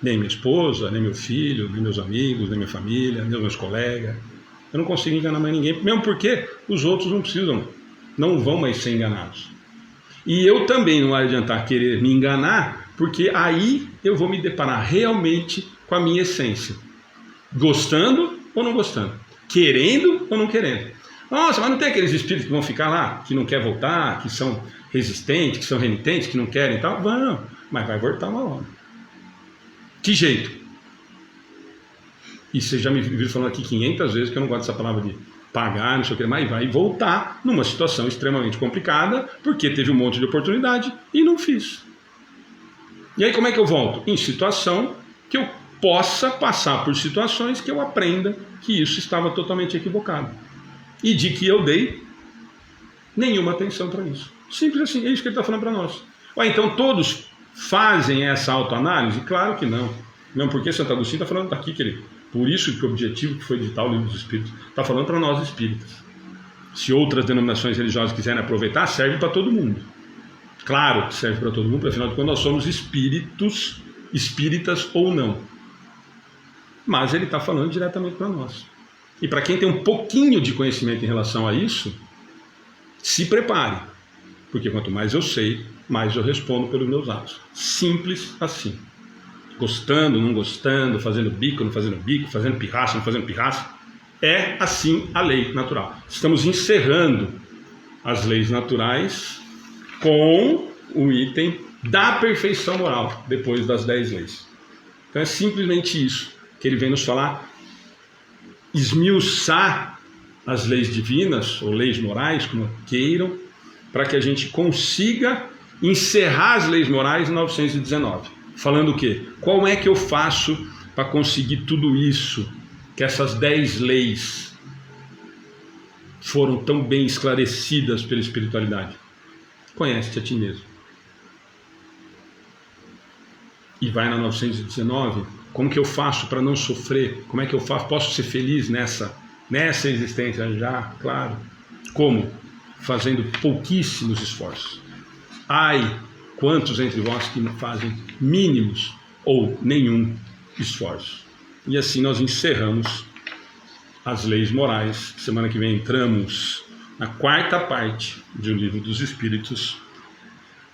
A: Nem minha esposa, nem meu filho, nem meus amigos, nem minha família, nem meus colegas. Eu não consigo enganar mais ninguém, mesmo porque os outros não precisam, não vão mais ser enganados. E eu também não vai adiantar querer me enganar, porque aí eu vou me deparar realmente com a minha essência. Gostando ou não gostando. Querendo ou não querendo. Nossa, mas não tem aqueles espíritos que vão ficar lá, que não querem voltar, que são resistentes, que são renitentes, que não querem e tal? Vão, mas vai voltar uma hora. Que jeito? E você já me viu falando aqui 500 vezes que eu não gosto dessa palavra de pagar, não sei o que, mas vai voltar numa situação extremamente complicada, porque teve um monte de oportunidade e não fiz. E aí como é que eu volto? Em situação que eu possa passar por situações que eu aprenda que isso estava totalmente equivocado. E de que eu dei nenhuma atenção para isso. Simples assim, é isso que ele está falando para nós. Então todos fazem essa autoanálise? Claro que não. Não, porque Santo Agostinho está falando aqui, querido. Por isso que o objetivo que foi editar o Livro dos Espíritos está falando para nós espíritas. Se outras denominações religiosas quiserem aproveitar, serve para todo mundo. Claro que serve para todo mundo, afinal de contas nós somos espíritos, espíritas ou não. Mas ele está falando diretamente para nós. E para quem tem um pouquinho de conhecimento em relação a isso, se prepare. Porque quanto mais eu sei, mais eu respondo pelos meus atos. Simples assim. Gostando, não gostando, fazendo bico, não fazendo bico, fazendo pirraça, não fazendo pirraça. É assim a lei natural. Estamos encerrando as leis naturais com o item da perfeição moral, depois das 10 leis. Então é simplesmente isso que ele vem nos falar. Esmiuçar as leis divinas, ou leis morais, como queiram, para que a gente consiga encerrar as leis morais em 919. Falando o quê? Qual é que eu faço para conseguir tudo isso? Que essas 10 leis foram tão bem esclarecidas pela espiritualidade. Conhece-te a ti mesmo. E vai na 919. Como que eu faço para não sofrer? Como é que eu faço? Posso ser feliz nessa existência já? Claro. Como? Fazendo pouquíssimos esforços. Ai, quantos entre vós que não fazem mínimos ou nenhum esforço. E assim nós encerramos as leis morais. Semana que vem entramos na 4ª parte de O Livro dos Espíritos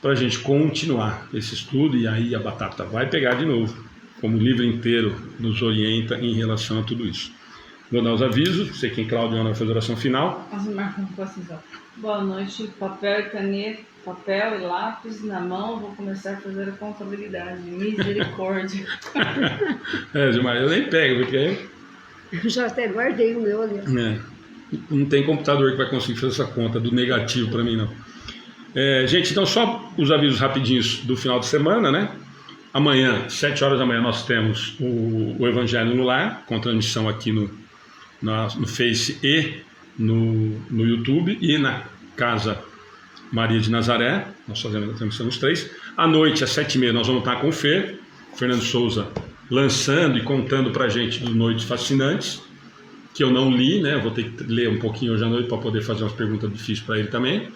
A: para a gente continuar esse estudo, e aí a batata vai pegar de novo, como o livro inteiro nos orienta em relação a tudo isso. Vou dar os avisos, sei quem Claudiana vai fazer a oração final.
C: Boa noite, papel e caneta, papel e lápis na mão, vou começar a fazer a contabilidade. Misericórdia.
A: Gilmar, eu nem pego, porque
B: eu já até guardei o meu ali.
A: Não tem computador que vai conseguir fazer essa conta do negativo para mim, não. Gente, então só os avisos rapidinhos do final de semana, né? Amanhã, 7 horas da manhã, nós temos o Evangelho no Lar, com transmissão aqui no Face e no YouTube, e na Casa Maria de Nazaré, nós fazemos a transmissão nos 3. À noite, às 7h30, nós vamos estar com o Fernando Souza, lançando e contando pra gente dos Noites Fascinantes, que eu não li, né? Vou ter que ler um pouquinho hoje à noite para poder fazer umas perguntas difíceis para ele também.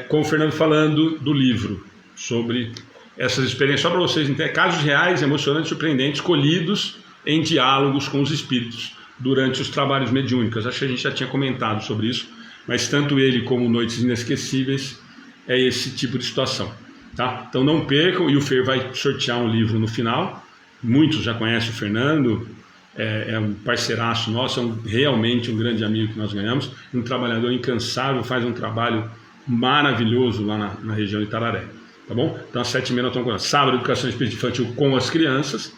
A: Com o Fernando falando do livro, sobre essas experiências, só para vocês entenderem, casos reais, emocionantes, surpreendentes, colhidos em diálogos com os espíritos durante os trabalhos mediúnicos. Acho que a gente já tinha comentado sobre isso, mas tanto ele como Noites Inesquecíveis é esse tipo de situação, tá? Então não percam, e o Fer vai sortear um livro no final. Muitos já conhecem o Fernando, é um parceiraço nosso, realmente um grande amigo que nós ganhamos, um trabalhador incansável, faz um trabalho maravilhoso lá na região de Itararé. tá bom? Então às 7h30 nós estamos com sábado, educação espírita infantil com as crianças,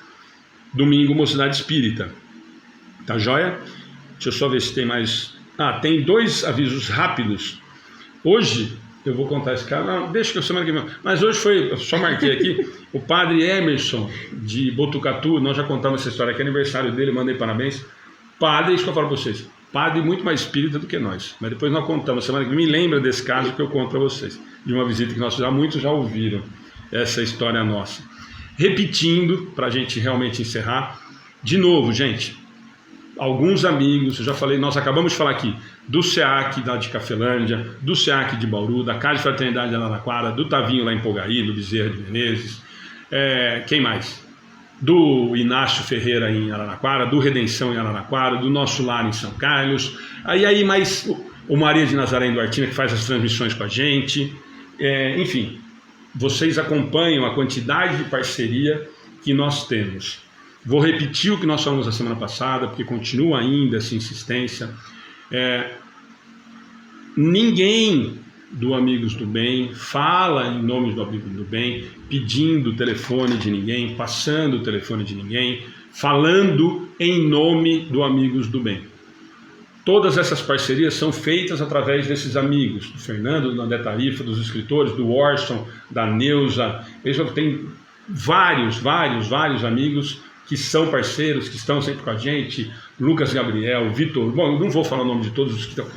A: domingo, mocidade espírita. Tá joia? Deixa eu só ver se tem mais... tem 2 avisos rápidos. Hoje, eu vou contar esse cara, não, deixa que eu semana que vem. Mas hoje foi, eu só marquei aqui, o padre Emerson, de Botucatu, nós já contamos essa história, que é aniversário dele, mandei parabéns. Padre, isso que eu falo para vocês, padre muito mais espírita do que nós. Mas depois nós contamos, semana que vem, me lembra desse caso que eu conto para vocês. De uma visita que nós fizemos, muitos já ouviram essa história nossa. Repetindo, para a gente realmente encerrar, de novo, gente, alguns amigos, eu já falei, nós acabamos de falar aqui, do SEAC lá de Cafelândia, do SEAC de Bauru, da Casa de Fraternidade de Araraquara, do Tavinho lá em Polgaí, do Bezerra de Menezes, quem mais? Do Inácio Ferreira em Araraquara, do Redenção em Araraquara, do Nosso Lar em São Carlos, aí mais o Maria de Nazaré em Duartina, que faz as transmissões com a gente, enfim, vocês acompanham a quantidade de parceria que nós temos. Vou repetir o que nós falamos na semana passada, porque continua ainda essa insistência. Ninguém do Amigos do Bem fala em nome do Amigos do Bem, pedindo o telefone de ninguém, passando o telefone de ninguém, falando em nome do Amigos do Bem. Todas essas parcerias são feitas através desses amigos, do Fernando, do André Tarifa, dos escritores, do Orson, da Neuza. Tem vários amigos que são parceiros, que estão sempre com a gente, Lucas Gabriel, Vitor, bom, eu não vou falar o nome de todos os que estão.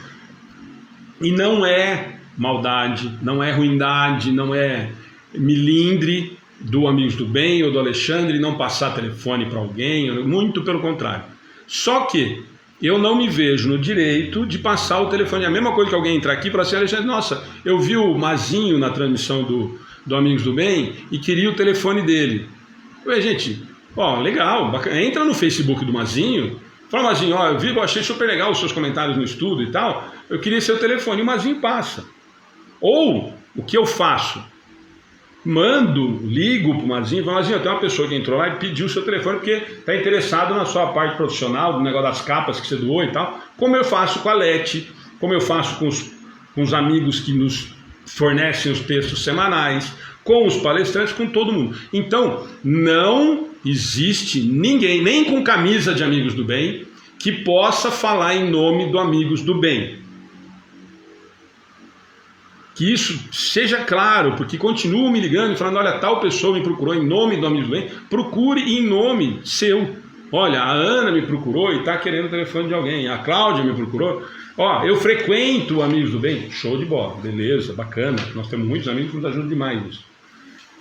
A: E não é maldade, não é ruindade, não é milindre do Amigos do Bem ou do Alexandre não passar telefone para alguém, muito pelo contrário. Só que eu não me vejo no direito de passar o telefone. É a mesma coisa que alguém entrar aqui e falar assim, Alexandre, nossa, eu vi o Mazinho na transmissão do Amigos do Bem e queria o telefone dele. Gente... legal, bacana. Entra no Facebook do Mazinho, fala, Mazinho, eu achei super legal os seus comentários no estudo e tal, eu queria seu telefone, e o Mazinho passa. Ou, o que eu faço? Ligo pro Mazinho, falo, Mazinho, tem uma pessoa que entrou lá e pediu o seu telefone porque está interessado na sua parte profissional, do negócio das capas que você doou e tal, como eu faço com a Leti, como eu faço com os amigos que nos fornecem os textos semanais, com os palestrantes, com todo mundo. Então, não existe ninguém, nem com camisa de Amigos do Bem, que possa falar em nome do Amigos do Bem. Que isso seja claro, porque continuam me ligando e falando, olha, tal pessoa me procurou em nome do Amigos do Bem, procure em nome seu. Olha, a Ana me procurou e está querendo o telefone de alguém, a Cláudia me procurou, eu frequento Amigos do Bem, show de bola, beleza, bacana, nós temos muitos amigos que nos ajudam demais nisso.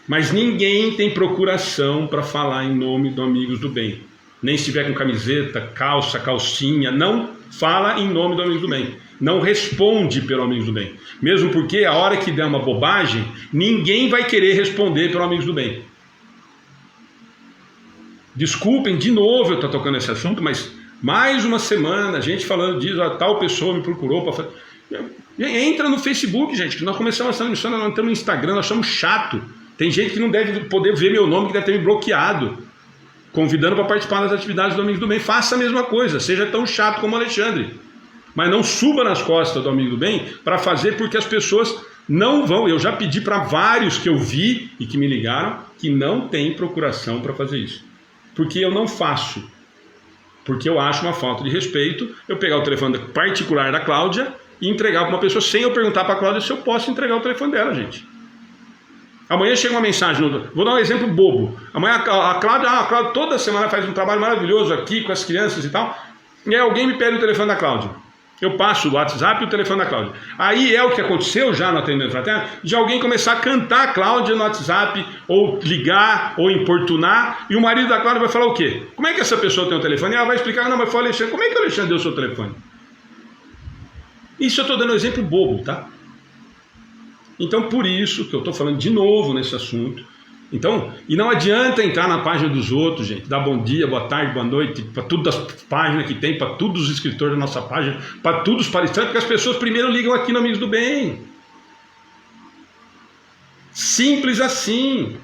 A: Mas ninguém tem procuração para falar em nome do Amigos do Bem. Nem se tiver com camiseta, calça, calcinha, não fala em nome do Amigos do Bem. Não responde pelo Amigos do Bem. Mesmo porque a hora que der uma bobagem, ninguém vai querer responder pelo Amigos do Bem. Desculpem, de novo eu estou tocando esse assunto, mas mais uma semana, a gente falando disso, tal pessoa me procurou para fazer... Entra no Facebook, gente, que nós começamos essa transmissão, nós estamos no Instagram, nós somos chato. Tem gente que não deve poder ver meu nome, que deve ter me bloqueado, convidando para participar das atividades do Amigos do Bem. Faça a mesma coisa, seja tão chato como o Alexandre. Mas não suba nas costas do Amigo do Bem para fazer, porque as pessoas não vão. Eu já pedi para vários que eu vi e que me ligaram que não tem procuração para fazer isso. Porque eu não faço. Porque eu acho uma falta de respeito eu pegar o telefone particular da Cláudia e entregar para uma pessoa sem eu perguntar para a Cláudia se eu posso entregar o telefone dela, gente. Amanhã chega uma mensagem, vou dar um exemplo bobo. Amanhã a Cláudia toda semana faz um trabalho maravilhoso aqui com as crianças e tal. E aí alguém me pede o telefone da Cláudia. Eu passo o WhatsApp e o telefone da Cláudia. Aí é o que aconteceu já no atendimento fraterno, de alguém começar a cantar a Cláudia no WhatsApp, ou ligar, ou importunar, e o marido da Cláudia vai falar o quê? Como é que essa pessoa tem o telefone? E ela vai explicar, não, mas foi o Alexandre. Como é que o Alexandre deu o seu telefone? Isso eu estou dando um exemplo bobo, tá? Então, por isso que eu estou falando de novo nesse assunto. Então, e não adianta entrar na página dos outros, gente, dar bom dia, boa tarde, boa noite, para todas as páginas que tem, para todos os escritores da nossa página, para todos os palestrantes, porque as pessoas primeiro ligam aqui no Amigos do Bem. Simples assim.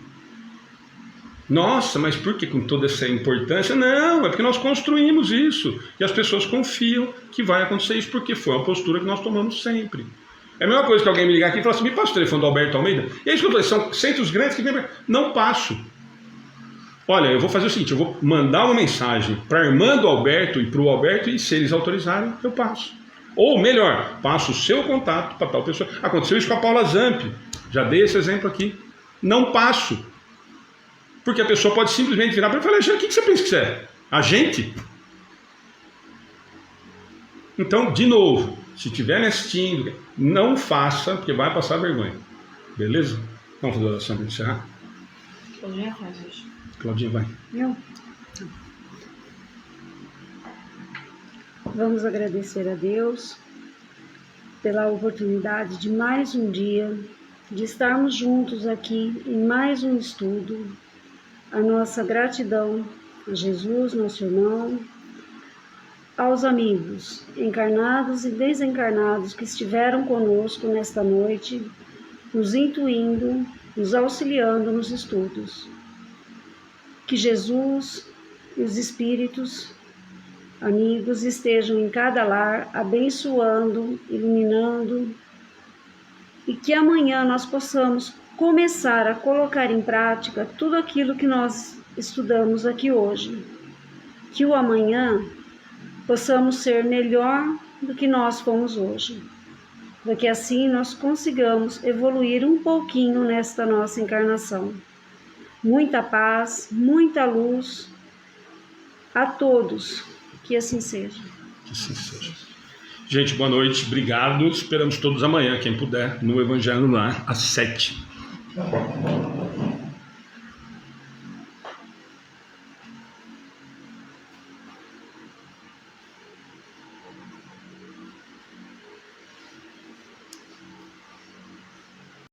A: Nossa, mas por que com toda essa importância? Não, é porque nós construímos isso, e as pessoas confiam que vai acontecer isso, porque foi uma postura que nós tomamos sempre. É a mesma coisa que alguém me ligar aqui e falar assim, me passa o telefone do Alberto Almeida. E é isso que eu falei, são centros grandes que não passo. Olha, eu vou fazer o seguinte, eu vou mandar uma mensagem para a irmã do Alberto e para o Alberto, e se eles autorizarem, eu passo. Ou melhor, passo o seu contato para tal pessoa. Aconteceu isso com a Paula Zamp, já dei esse exemplo aqui. Não passo. Porque a pessoa pode simplesmente virar para mim e falar, o que você pensa que você é? Agente? Então, de novo, se estiver me assistindo, não faça, porque vai passar vergonha. Beleza? Vamos fazer a oração para encerrar?
C: Claudinha faz hoje.
A: Claudinha, vai.
B: Eu? Vamos agradecer a Deus pela oportunidade de mais um dia, de estarmos juntos aqui em mais um estudo. A nossa gratidão a Jesus, nosso irmão, aos amigos encarnados e desencarnados que estiveram conosco nesta noite, nos intuindo, nos auxiliando nos estudos. Que Jesus e os espíritos amigos estejam em cada lar, abençoando, iluminando, e que amanhã nós possamos começar a colocar em prática tudo aquilo que nós estudamos aqui hoje. Que o amanhã possamos ser melhor do que nós fomos hoje, para que assim nós consigamos evoluir um pouquinho nesta nossa encarnação. Muita paz, muita luz a todos, que assim seja.
A: Que assim seja. Gente, boa noite, obrigado. Esperamos todos amanhã, quem puder, no Evangelho no Lar, às 7.